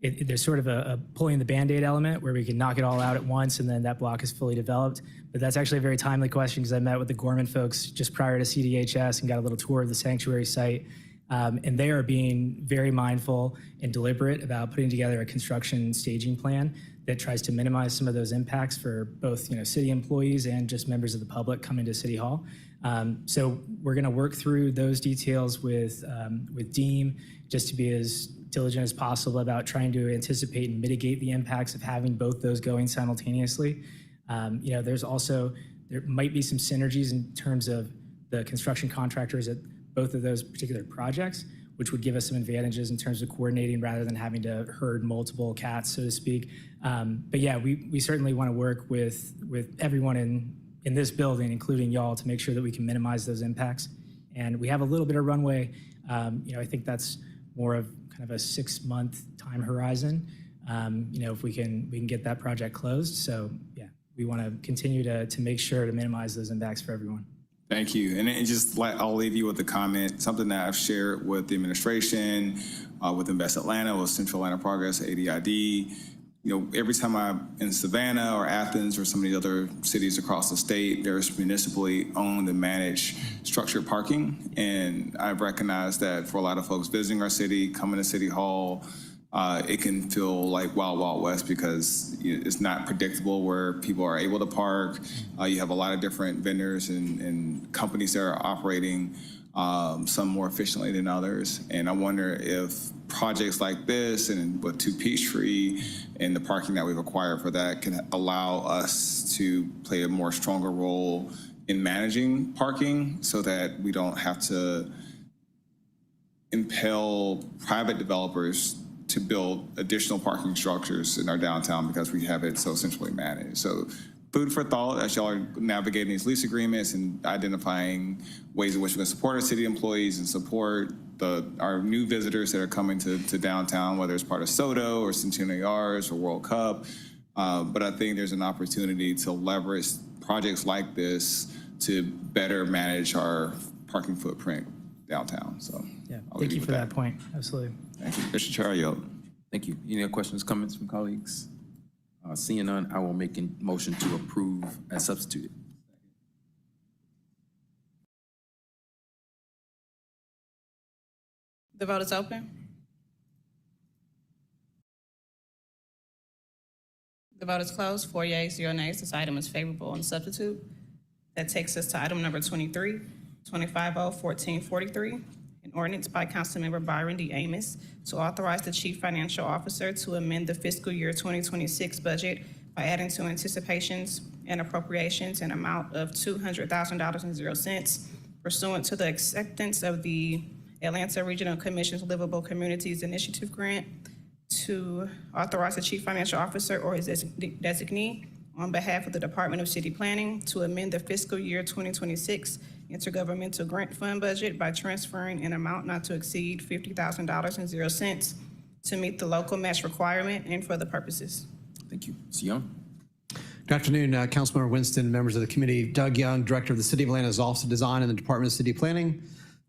there's sort of a pulling the Band-Aid element where we can knock it all out at once and then that block is fully developed. But that's actually a very timely question, because I met with the Gorman folks just prior to CDHS and got a little tour of the sanctuary site. And they are being very mindful and deliberate about putting together a construction staging plan that tries to minimize some of those impacts for both city employees and just members of the public coming to City Hall. So we're going to work through those details with Deem, just to be as diligent as possible about trying to anticipate and mitigate the impacts of having both those going simultaneously. There might be some synergies in terms of the construction contractors at both of those particular projects, which would give us some advantages in terms of coordinating rather than having to herd multiple cats, so to speak. But yeah, we certainly want to work with everyone in this building, including y'all, to make sure that we can minimize those impacts. And we have a little bit of runway. I think that's more of kind of a 6-month time horizon. If we can get that project closed. So yeah, we want to continue to make sure to minimize those impacts for everyone. Thank you. And just like, I'll leave you with a comment, something that I've shared with the administration, with Invest Atlanta, with Central Atlanta Progress, ADID. Every time I'm in Savannah or Athens or some of the other cities across the state, there's municipally owned and managed structured parking. And I've recognized that for a lot of folks visiting our city, coming to City Hall, it can feel like Wild Wild West because it's not predictable where people are able to park. You have a lot of different vendors and companies that are operating, some more efficiently than others. And I wonder if projects like this and with 2 Peachtree and the parking that we've acquired for that can allow us to play a more stronger role in managing parking so that we don't have to impel private developers to build additional parking structures in our downtown because we have it so centrally managed. So food for thought as y'all are navigating these lease agreements and identifying ways in which we can support our city employees and support our new visitors that are coming to downtown, whether it's part of SODO or Centennial Yards or World Cup. But I think there's an opportunity to leverage projects like this to better manage our parking footprint downtown. So yeah, thank you for that point. Absolutely. Thank you. Mr. Chair, I yield. Thank you. Any other questions, comments from colleagues? Seeing none, I will make a motion to approve as substituted. The vote is open. The vote is closed. 4 yeas, 0 nays. This item is favorable on substitute. That takes us to item number 23, 250-1443, an ordinance by Councilmember Byron D. Amos to authorize the Chief Financial Officer to amend the fiscal year 2026 budget by adding to anticipations and appropriations an amount of $200,000.00 pursuant to the acceptance of the Atlanta Regional Commission's Livable Communities Initiative grant, to authorize the Chief Financial Officer or his designee on behalf of the Department of City Planning to amend the fiscal year 2026 intergovernmental grant fund budget by transferring an amount not to exceed $50,000.00 to meet the local match requirement and for the purposes. Thank you. Mr. Young. Good afternoon, Councilmember Winston, members of the committee. Doug Young, Director of the City of Atlanta's Office of Design and the Department of City Planning.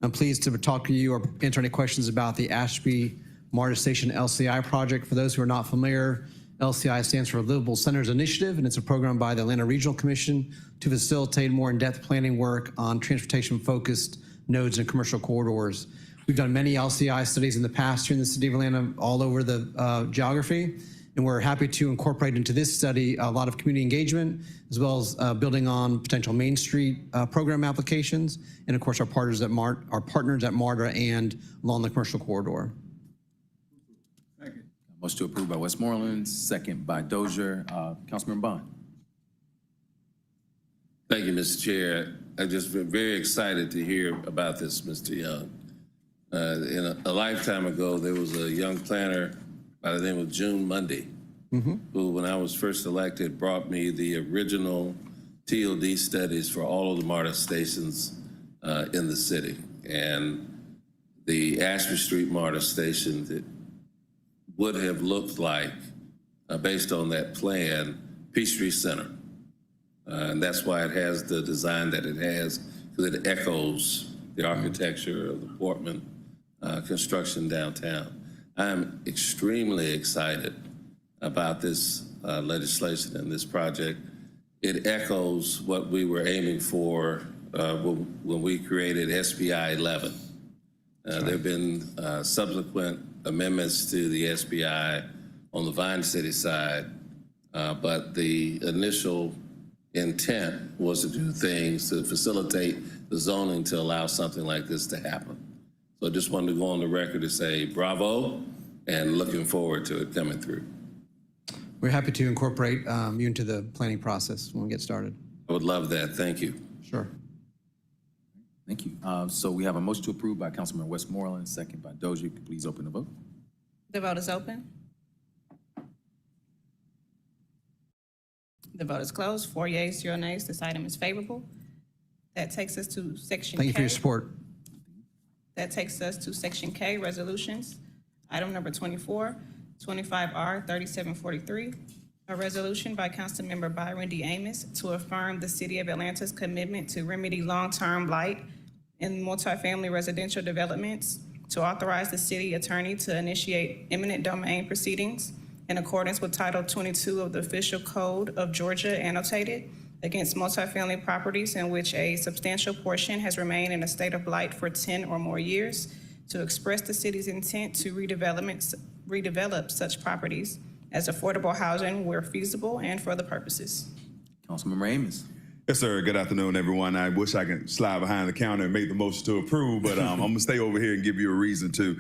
I'm pleased to talk to you or answer any questions about the Ashby MARTA Station LCI project. For those who are not familiar, LCI stands for Livable Centers Initiative, and it's a program by the Atlanta Regional Commission to facilitate more in-depth planning work on transportation-focused nodes and commercial corridors. We've done many LCI studies in the past here in the city of Atlanta all over the geography, and we're happy to incorporate into this study a lot of community engagement, as well as building on potential Main Street program applications, and of course our partners at MARTA and along the commercial corridor. Motion to approve by Westmoreland, second by Dozier. Councilman Bond. Thank you, Mr. Chair. I've just been very excited to hear about this, Mr. Young. A lifetime ago, there was a young planner by the name of June Mundy, who, when I was first elected, brought me the original TOD studies for all of the MARTA stations in the city. And the Ashby Street MARTA station that would have looked like, based on that plan, Peachtree Center. And that's why it has the design that it has, because it echoes the architecture of the Portman construction downtown. I'm extremely excited about this legislation and this project. It echoes what we were aiming for when we created SBI 11. There have been subsequent amendments to the SBI on the Vine City side, but the initial intent was to do things to facilitate the zoning to allow something like this to happen. So I just wanted to go on the record to say bravo and looking forward to it coming through. We're happy to incorporate you into the planning process when we get started. I would love that. Thank you. Sure. Thank you. So we have a motion to approve by Councilman Westmoreland, second by Dozier. Please open the vote. The vote is open. The vote is closed. 4 yeas, 0 nays. This item is favorable. That takes us to Section K. Thank you for your support. That takes us to Section K, Resolutions. Item number 24, 25R 3743, a resolution by Councilmember Byron D. Amos to affirm the City of Atlanta's commitment to remedy long-term blight in multifamily residential developments, to authorize the city attorney to initiate eminent domain proceedings in accordance with Title 22 of the Official Code of Georgia annotated against multifamily properties in which a substantial portion has remained in a state of blight for 10 or more years, to express the city's intent to redevelop such properties as affordable housing where feasible and for the purposes. Councilmember Amos. Yes, sir. Good afternoon, everyone. I wish I could slide behind the counter and make the motion to approve, but I'm going to stay over here and give you a reason to.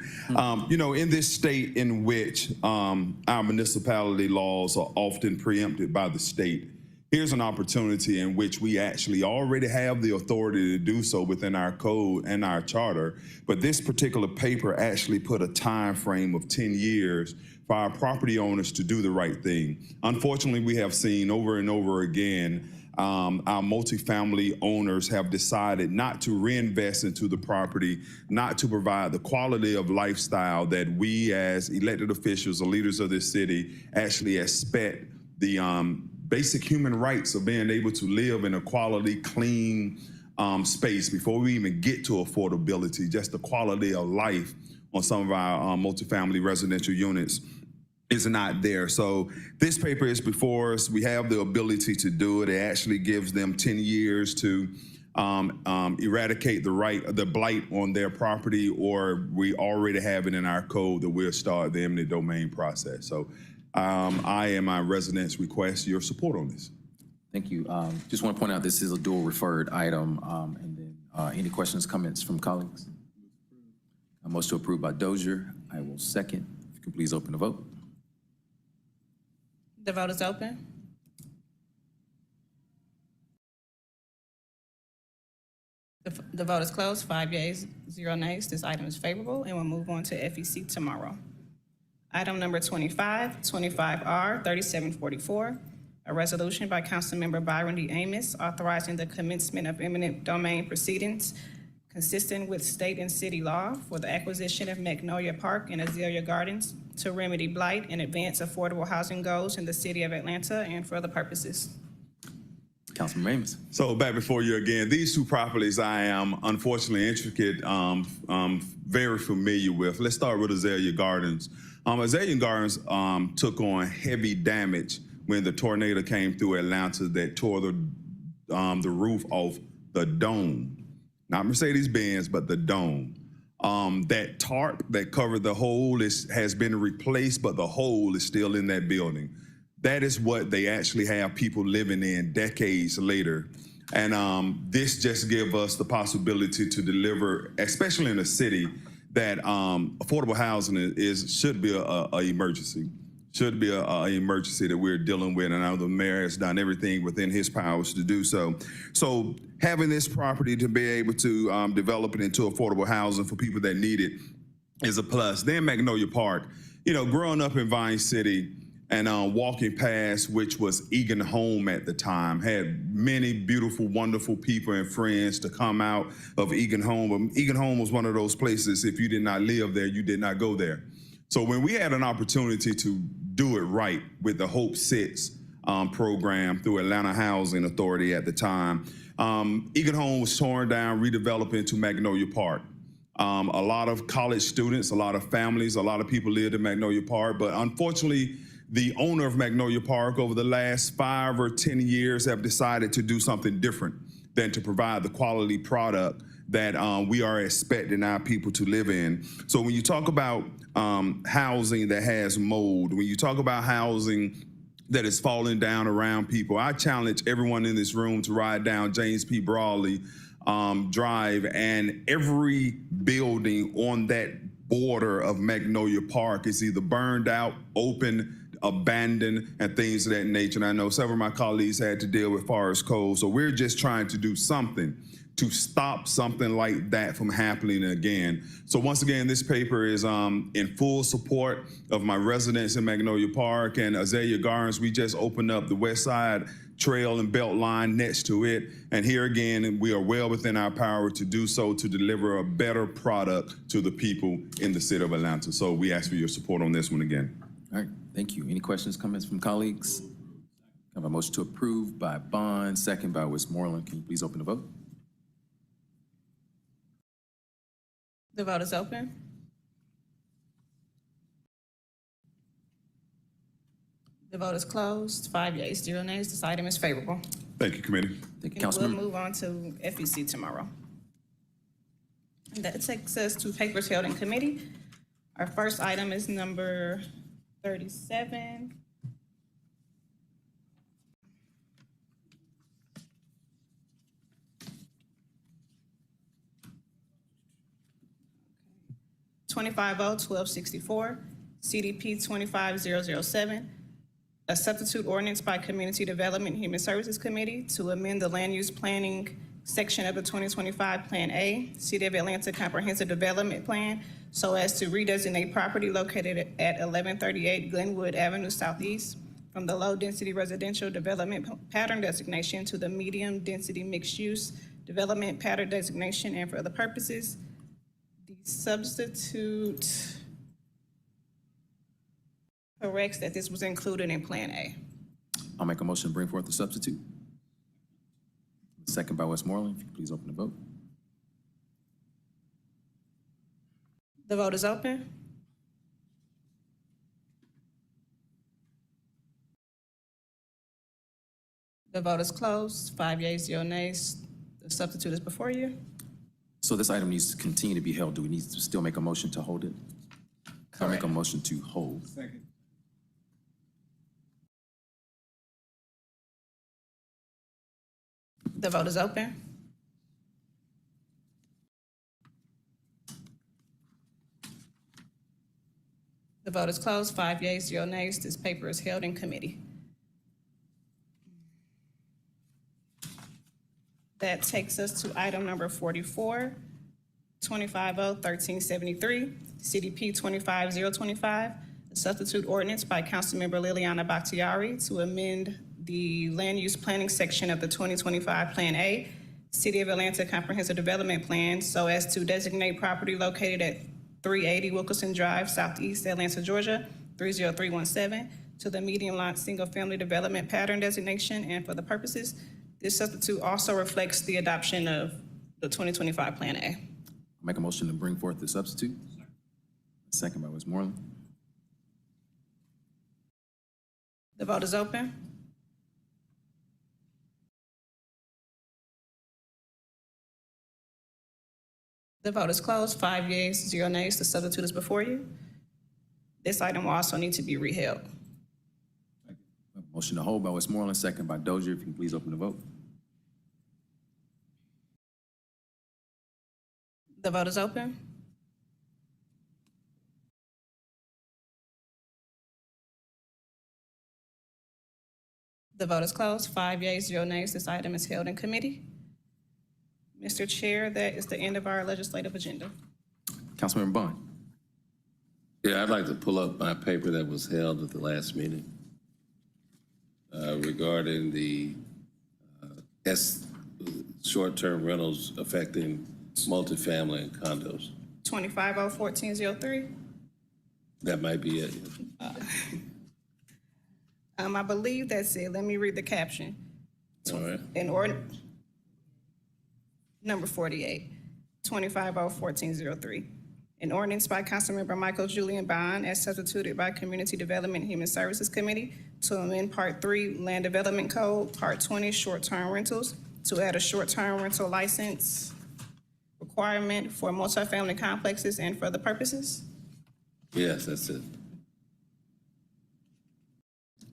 You know, in this state in which our municipality laws are often preempted by the state, here's an opportunity in which we actually already have the authority to do so within our code and our charter, but this particular paper actually put a time frame of 10 years for our property owners to do the right thing. Unfortunately, we have seen over and over again our multifamily owners have decided not to reinvest into the property, not to provide the quality of lifestyle that we as elected officials or leaders of this city actually expect the basic human rights of being able to live in a quality, clean space before we even get to affordability, just the quality of life on some of our multifamily residential units is not there. So this paper is before us. We have the ability to do it. It actually gives them 10 years to eradicate the blight on their property, or we already have it in our code that we'll start the eminent domain process. So I and my residents request your support on this. Thank you. Just want to point out this is a dual referred item. And then any questions, comments from colleagues? A motion to approve by Dozier. I will second. If you can please open the vote. The vote is open. The vote is closed. 5 yeas, 0 nays. This item is favorable, and we'll move on to FEC tomorrow. Item number 25, 25R 3744, a resolution by Councilmember Byron D. Amos authorizing the commencement of eminent domain proceedings consistent with state and city law for the acquisition of Magnolia Park and Azalea Gardens to remedy blight and advance affordable housing goals in the city of Atlanta and for other purposes. Councilman Amos. So back before you again, these two properties I am unfortunately very familiar with. Let's start with Azalea Gardens. Azalea Gardens took on heavy damage when the tornado came through Atlanta that tore the roof off the dome. Not Mercedes-Benz, but the dome. That tarp that covered the hole has been replaced, but the hole is still in that building. That is what they actually have people living in decades later. And this just gives us the possibility to deliver, especially in a city, that affordable housing should be an emergency. Should be an emergency that we're dealing with, and I know the mayor has done everything within his powers to do so. So having this property to be able to develop it into affordable housing for people that need it is a plus. Then Magnolia Park, you know, growing up in Vine City and walking past, which was Egan Home at the time, had many beautiful, wonderful people and friends to come out of Egan Home. But Egan Home was one of those places, if you did not live there, you did not go there. So when we had an opportunity to do it right with the Hope Sits program through Atlanta Housing Authority at the time, Egan Home was torn down, redeveloped into Magnolia Park. A lot of college students, a lot of families, a lot of people lived in Magnolia Park, but unfortunately, the owner of Magnolia Park over the last 5 or 10 years have decided to do something different than to provide the quality product that we are expecting our people to live in. So when you talk about housing that has mold, when you talk about housing that is falling down around people, I challenge everyone in this room to ride down James P. Brawley Drive, and every building on that border of Magnolia Park is either burned out, open, abandoned and things of that nature. And I know several of my colleagues had to deal with forest code. So we're just trying to do something to stop something like that from happening again. So once again, this paper is in full support of my residents in Magnolia Park and Azalea Gardens. We just opened up the West Side Trail and Belt Line next to it. And here again, we are well within our power to do so, to deliver a better product to the people in the city of Atlanta. So we ask for your support on this one again. All right, thank you. Any questions, comments from colleagues? I have a motion to approve by Bond, second by Westmoreland. Can you please open the vote? The vote is open. The vote is closed. 5 yeas, 0 nays. This item is favorable. Thank you, committee. Thank you, We'll Councilmember. move on to FEC tomorrow. And that takes us to papers held in committee. Our first item is number 37. (25-0-1264), CDP 25007, a substitute ordinance by Community Development and Human Services Committee to amend the land use planning section of the 2025 Plan A, City of Atlanta Comprehensive Development Plan, so as to redesignate property located at 1138 Glenwood Avenue Southeast from the low-density residential development pattern designation to the medium-density mixed-use development pattern designation, and for other purposes. The substitute corrects that this was included in Plan A. I'll make a motion to bring forth the substitute. Second by Westmoreland. If you please open the vote. The vote is open. The vote is closed. 5 yeas, 0 nays. The substitute is before you. So this item needs to continue to be held. Do we need to still make a motion to hold it? I'll make a motion to hold. Second. The vote is open. The vote is closed. 5 yeas, 0 nays. This paper is held in committee. That takes us to item number 44, 250-1373, CDP 25025, a substitute ordinance by Councilmember Liliana Bakhtiari to amend the land use planning section of the 2025 Plan A, City of Atlanta Comprehensive Development Plan, so as to designate property located at 380 Wilkerson Drive, Southeast Atlanta, Georgia, 30317, to the medium lot single-family development pattern designation, and for the purposes. This substitute also reflects the adoption of the 2025 Plan A. I'll make a motion to bring forth the substitute. Second by Westmoreland. The vote is open. The vote is closed. 5 yeas, 0 nays. The substitute is before you. This item will also need to be reheld. Motion to hold by Westmoreland, second by Dozier. If you can please open the vote. The vote is open. The vote is closed. 5 yeas, 0 nays. This item is held in committee. Mr. Chair, that is the end of our legislative agenda. Councilmember Bond. Yeah, I'd like to pull up my paper that was held at the last meeting regarding the short-term rentals affecting multifamily and condos. 250-1403. That might be it. I believe that's it. Let me read the caption. All right. Number 48, 250-1403. An ordinance by Councilmember Michael Julian Bond as substituted by Community Development and Human Services Committee to amend Part 3 Land Development Code, Part 20 Short-Term Rentals, to add a short-term rental license requirement for multifamily complexes and for other purposes. Yes, that's it.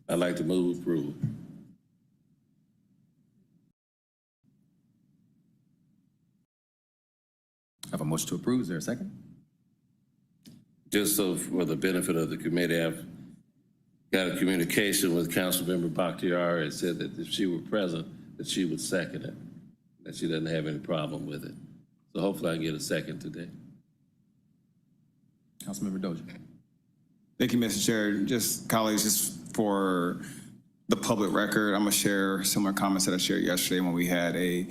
I'd like to move approval. I have a motion to approve. Is there a second? Just so for the benefit of the committee, got a communication with Councilmember Bakhtiari and said that if she were present, that she would second it, that she doesn't have any problem with it. So hopefully I can get a second today. Councilmember Dozier. Thank you, Mr. Chair. Just colleagues, just for the public record, I'm gonna share similar comments that I shared yesterday when we had a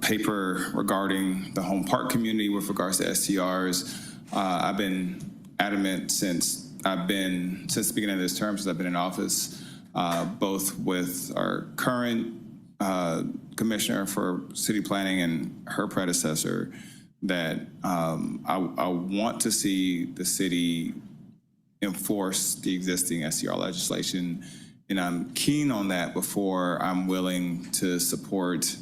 paper regarding the home park community with regards to STRs. I've been adamant since the beginning of this term, since I've been in office, both with our current commissioner for city planning and her predecessor, that I want to see the city enforce the existing STR legislation, and I'm keen on that before I'm willing to support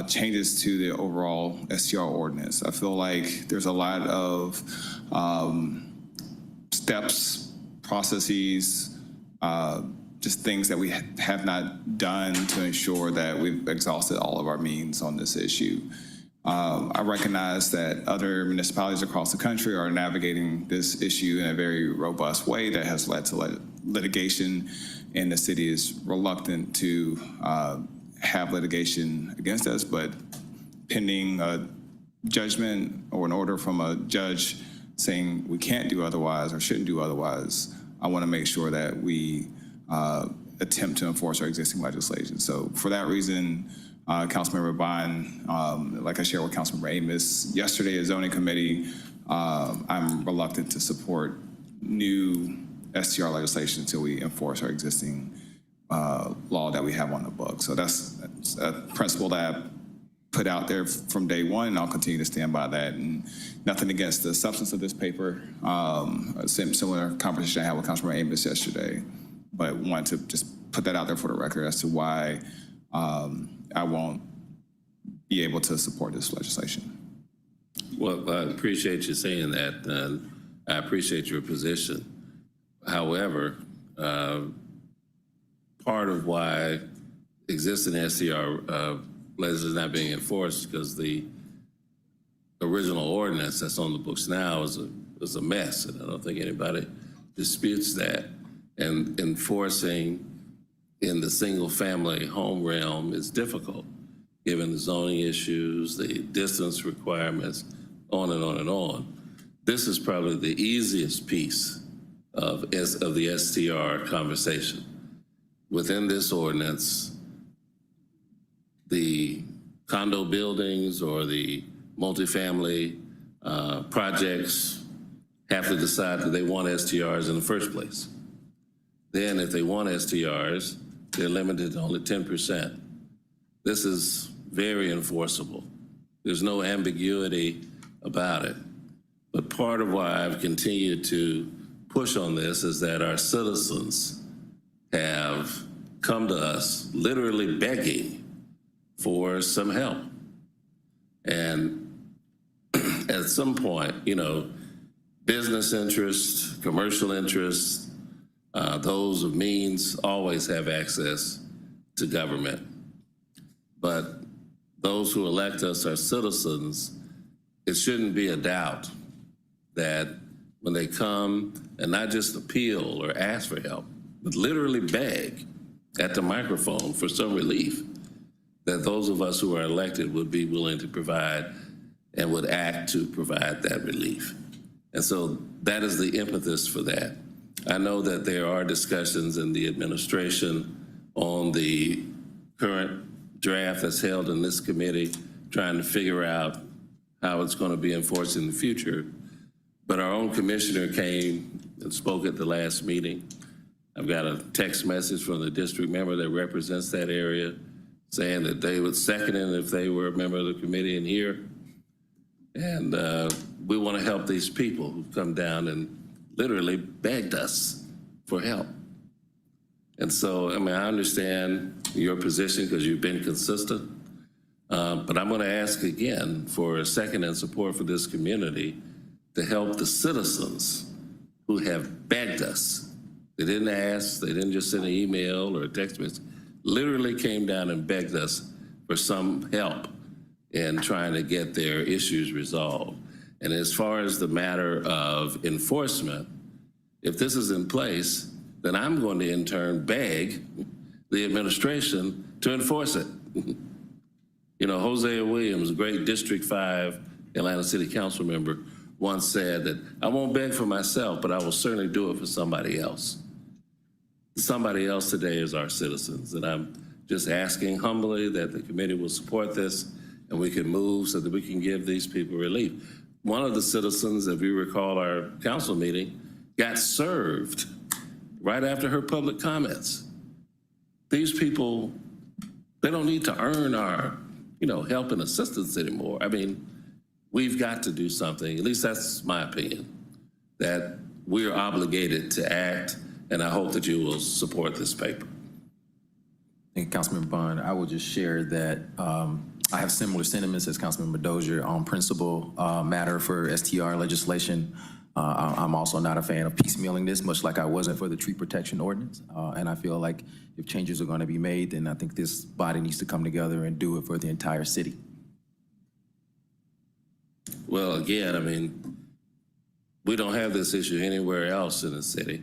changes to the overall STR ordinance. I feel like there's a lot of steps, processes, just things that we have not done to ensure that we've exhausted all of our means on this issue. I recognize that other municipalities across the country are navigating this issue in a very robust way that has led to litigation, and the city is reluctant to have litigation against us, but pending a judgment or an order from a judge saying we can't do otherwise or shouldn't do otherwise, I want to make sure that we attempt to enforce our existing legislation. So for that reason, Councilmember Bond, like I shared with Councilmember Amos yesterday at zoning committee, I'm reluctant to support new STR legislation until we enforce our existing law that we have on the book. So that's a principle that I put out there from day one, and I'll continue to stand by that. And nothing against the substance of this paper. Similar conversation I had with Councilmember Amos yesterday, but wanted to just put that out there for the record as to why I won't be able to support this legislation. Well, I appreciate you saying that, and I appreciate your position. However, part of why existing STR legislation is not being enforced because the original ordinance that's on the books now is a mess, and I don't think anybody disputes that. And enforcing in the single-family home realm is difficult, given the zoning issues, the distance requirements, on and on and on. This is probably the easiest piece of the STR conversation. Within this ordinance, the condo buildings or the multifamily projects have to decide that they want STRs in the first place. Then if they want STRs, they're limited to only 10%. This is very enforceable. There's no ambiguity about it. But part of why I've continued to push on this is that our citizens have come to us literally begging for some help. And at some point, you know, business interests, commercial interests, those of means always have access to government. But those who elect us are citizens. It shouldn't be a doubt that when they come and not just appeal or ask for help, but literally beg at the microphone for some relief, that those of us who are elected would be willing to provide and would act to provide that relief. And so that is the impetus for that. I know that there are discussions in the administration on the current draft that's held in this committee, trying to figure out how it's going to be enforced in the future. But our own commissioner came and spoke at the last meeting. I've got a text message from the district member that represents that area saying that they would second it if they were a member of the committee in here. And we want to help these people who've come down and literally begged us for help. And so, I mean, I understand your position because you've been consistent, but I'm going to ask again for a second and support for this community to help the citizens who have begged us. They didn't ask, they didn't just send an email or a text message, literally came down and begged us for some help in trying to get their issues resolved. And as far as the matter of enforcement, if this is in place, then I'm going to in turn beg the administration to enforce it. You know, Hosea Williams, a great District 5 Atlanta City Council member, once said that I won't beg for myself, but I will certainly do it for somebody else. Somebody else today is our citizens, and I'm just asking humbly that the committee will support this and we can move so that we can give these people relief. One of the citizens, if you recall our council meeting, got served right after her public comments. These people, they don't need to earn our, help and assistance anymore. I mean, we've got to do something, at least that's my opinion, that we're obligated to act, and I hope that you will support this paper. Thank you, Councilmember Bond. I will just share that I have similar sentiments as Councilmember Dozier on principle matter for STR legislation. I'm also not a fan of piecemealing this, much like I wasn't for the tree protection ordinance. And I feel like if changes are going to be made, then I think this body needs to come together and do it for the entire city. Well, again, I mean, we don't have this issue anywhere else in the city,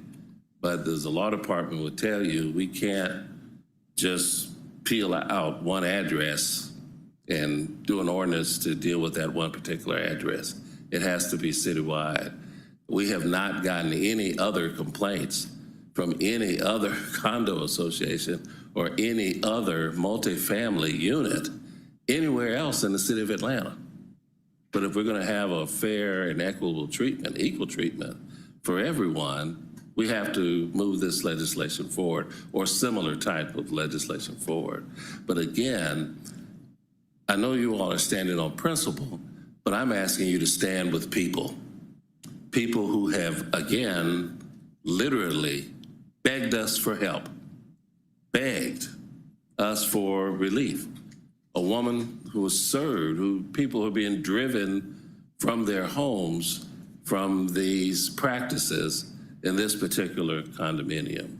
but there's a law department will tell you we can't just peel out one address and do an ordinance to deal with that one particular address. It has to be citywide. We have not gotten any other complaints from any other condo association or any other multifamily unit anywhere else in the city of Atlanta. But if we're going to have a fair and equitable treatment, equal treatment for everyone, we have to move this legislation forward or similar type of legislation forward. But again, I know you all are standing on principle, but I'm asking you to stand with people. People who have, again, literally begged us for help, begged us for relief. A woman who was served, people who are being driven from their homes from these practices in this particular condominium.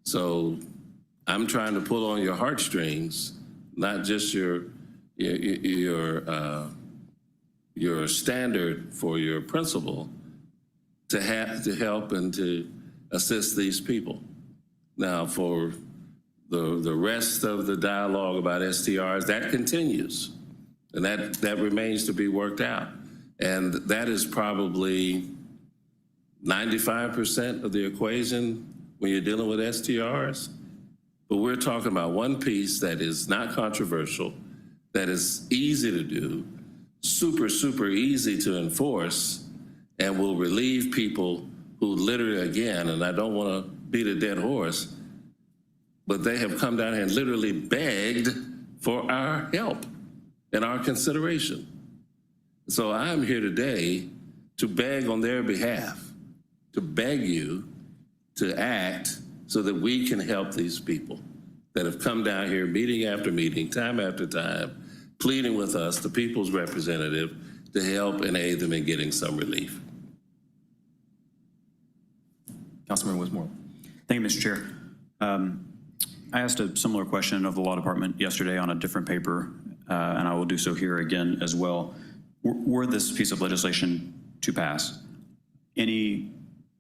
So I'm trying to pull on your heartstrings, not just your standard for your principle, to help and to assist these people. Now, for the rest of the dialogue about STRs, that continues, and that remains to be worked out. And that is probably 95% of the equation when you're dealing with STRs. But we're talking about one piece that is not controversial, that is easy to do, super, super easy to enforce, and will relieve people who literally, again, and I don't want to beat a dead horse, but they have come down here and literally begged for our help and our consideration. So I'm here today to beg on their behalf, to beg you to act so that we can help these people that have come down here meeting after meeting, time after time, pleading with us, the people's representative, to help and aid them in getting some relief. Councilman Wismore. Thank you, Mr. Chair. I asked a similar question of the law department yesterday on a different paper, and I will do so here again as well. Were this piece of legislation to pass, any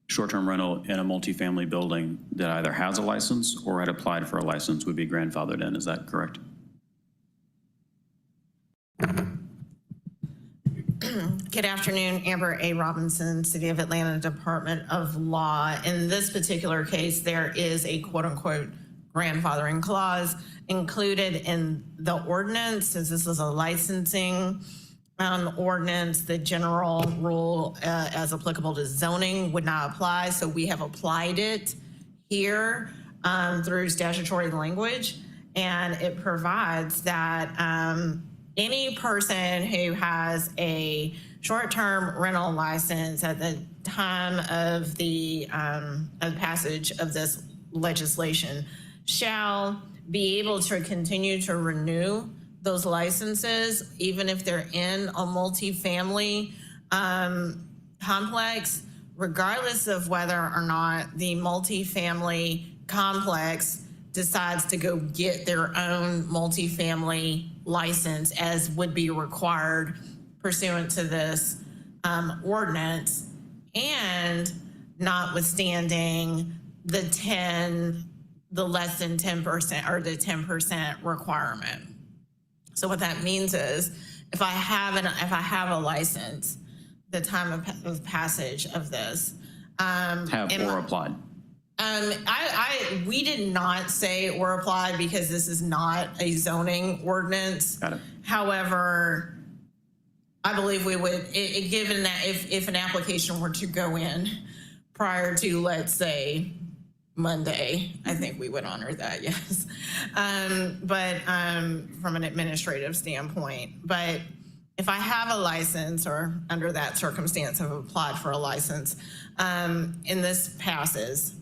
short-term rental in a multifamily building that either has a license or had applied for a license would be grandfathered in. Is that correct? Good afternoon, Amber A. Robinson, City of Atlanta Department of Law. In this particular case, there is a quote-unquote grandfathering clause included in the ordinance, as this is a licensing ordinance. The general rule as applicable to zoning would not apply, so we have applied it here through statutory language, and it provides that any person who has a short-term rental license at the time of the passage of this legislation shall be able to continue to renew those licenses, even if they're in a multifamily complex, regardless of whether or not the multifamily complex decides to go get their own multifamily license, as would be required pursuant to this ordinance, and notwithstanding the less than 10% or the 10% requirement. So what that means is if I have a license, the time of passage of this. Have or applied. We did not say or applied because this is not a zoning ordinance. Got it. However, I believe we would, given that if an application were to go in prior to, let's say, Monday, I think we would honor that, yes. But from an administrative standpoint, but if I have a license or under that circumstance have applied for a license, and this passes,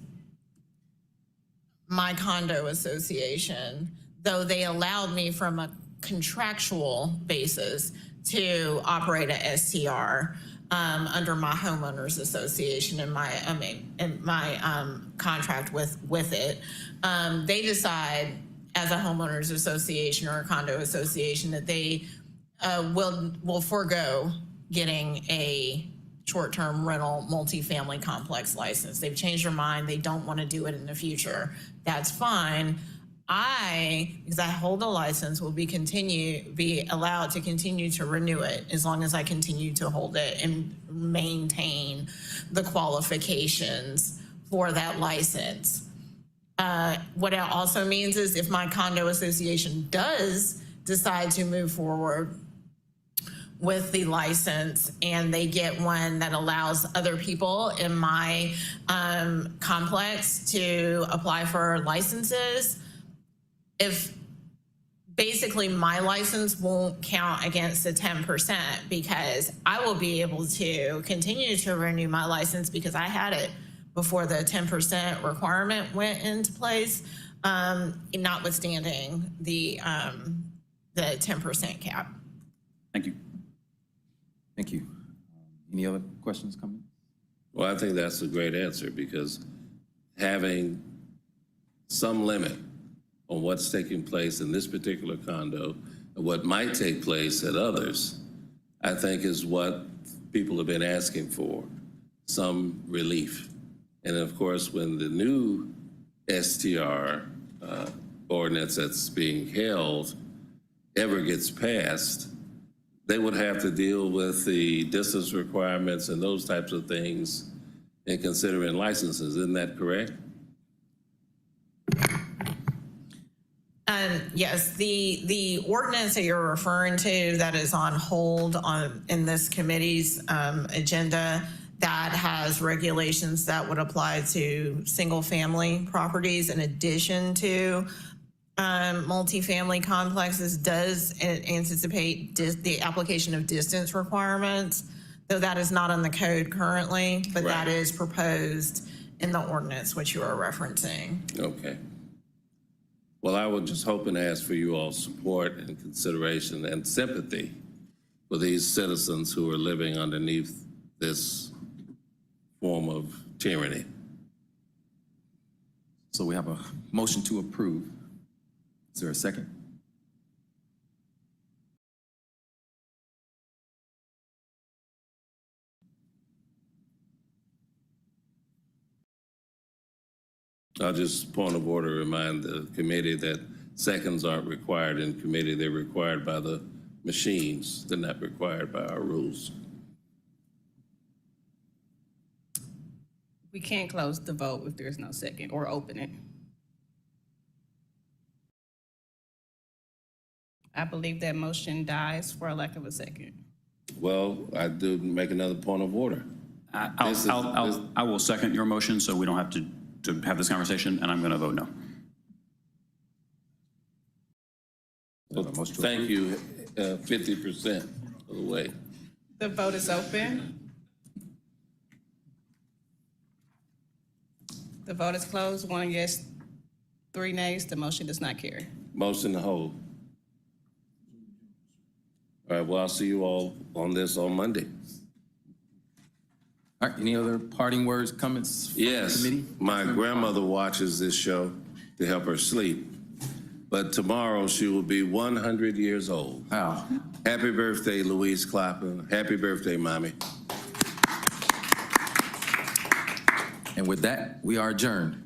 my condo association, though they allowed me from a contractual basis to operate a STR under my homeowners association and my contract with it, they decide as a homeowners association or a condo association that they will forego getting a short-term rental multifamily complex license. They've changed their mind. They don't want to do it in the future. That's fine. Because I hold a license, will be allowed to continue to renew it as long as I continue to hold it and maintain the qualifications for that license. What it also means is if my condo association does decide to move forward with the license and they get one that allows other people in my complex to apply for licenses, if basically my license won't count against the 10% because I will be able to continue to renew my license because I had it before the 10% requirement went into place, notwithstanding the 10% cap. Thank you. Thank you. Any other questions coming? Well, I think that's a great answer because having some limit on what's taking place in this particular condo and what might take place at others, I think is what people have been asking for, some relief. And of course, when the new STR ordinance that's being held ever gets passed, they would have to deal with the distance requirements and those types of things in considering licenses. Isn't that correct? Yes, the ordinance that you're referring to that is on hold in this committee's agenda, that has regulations that would apply to single-family properties in addition to multifamily complexes, does anticipate the application of distance requirements, though that is not on the code currently, but that is proposed in the ordinance, which you are referencing. Okay. Well, I was just hoping to ask for you all support and consideration and sympathy for these citizens who are living underneath this form of tyranny. So we have a motion to approve. Is there a second? I'll just, point of order, remind the committee that seconds aren't required in committee. They're required by the machines. They're not required by our rules. We can't close the vote if there's no second or open it. I believe that motion dies for a lack of a second. Well, I do make another point of order. I will second your motion so we don't have to have this conversation, and I'm going to vote no. Well, thank you, 50% of the way. The vote is open. The vote is closed. 1 yes, 3 nays. The motion does not carry. Motion to hold. All right, well, I'll see you all on this on Monday. All right, any other parting words, comments from the committee? My grandmother watches this show to help her sleep, but tomorrow she will be 100 years old. Wow. Happy birthday, Louise Clapper. Happy birthday, Mommy. And with that, we are adjourned.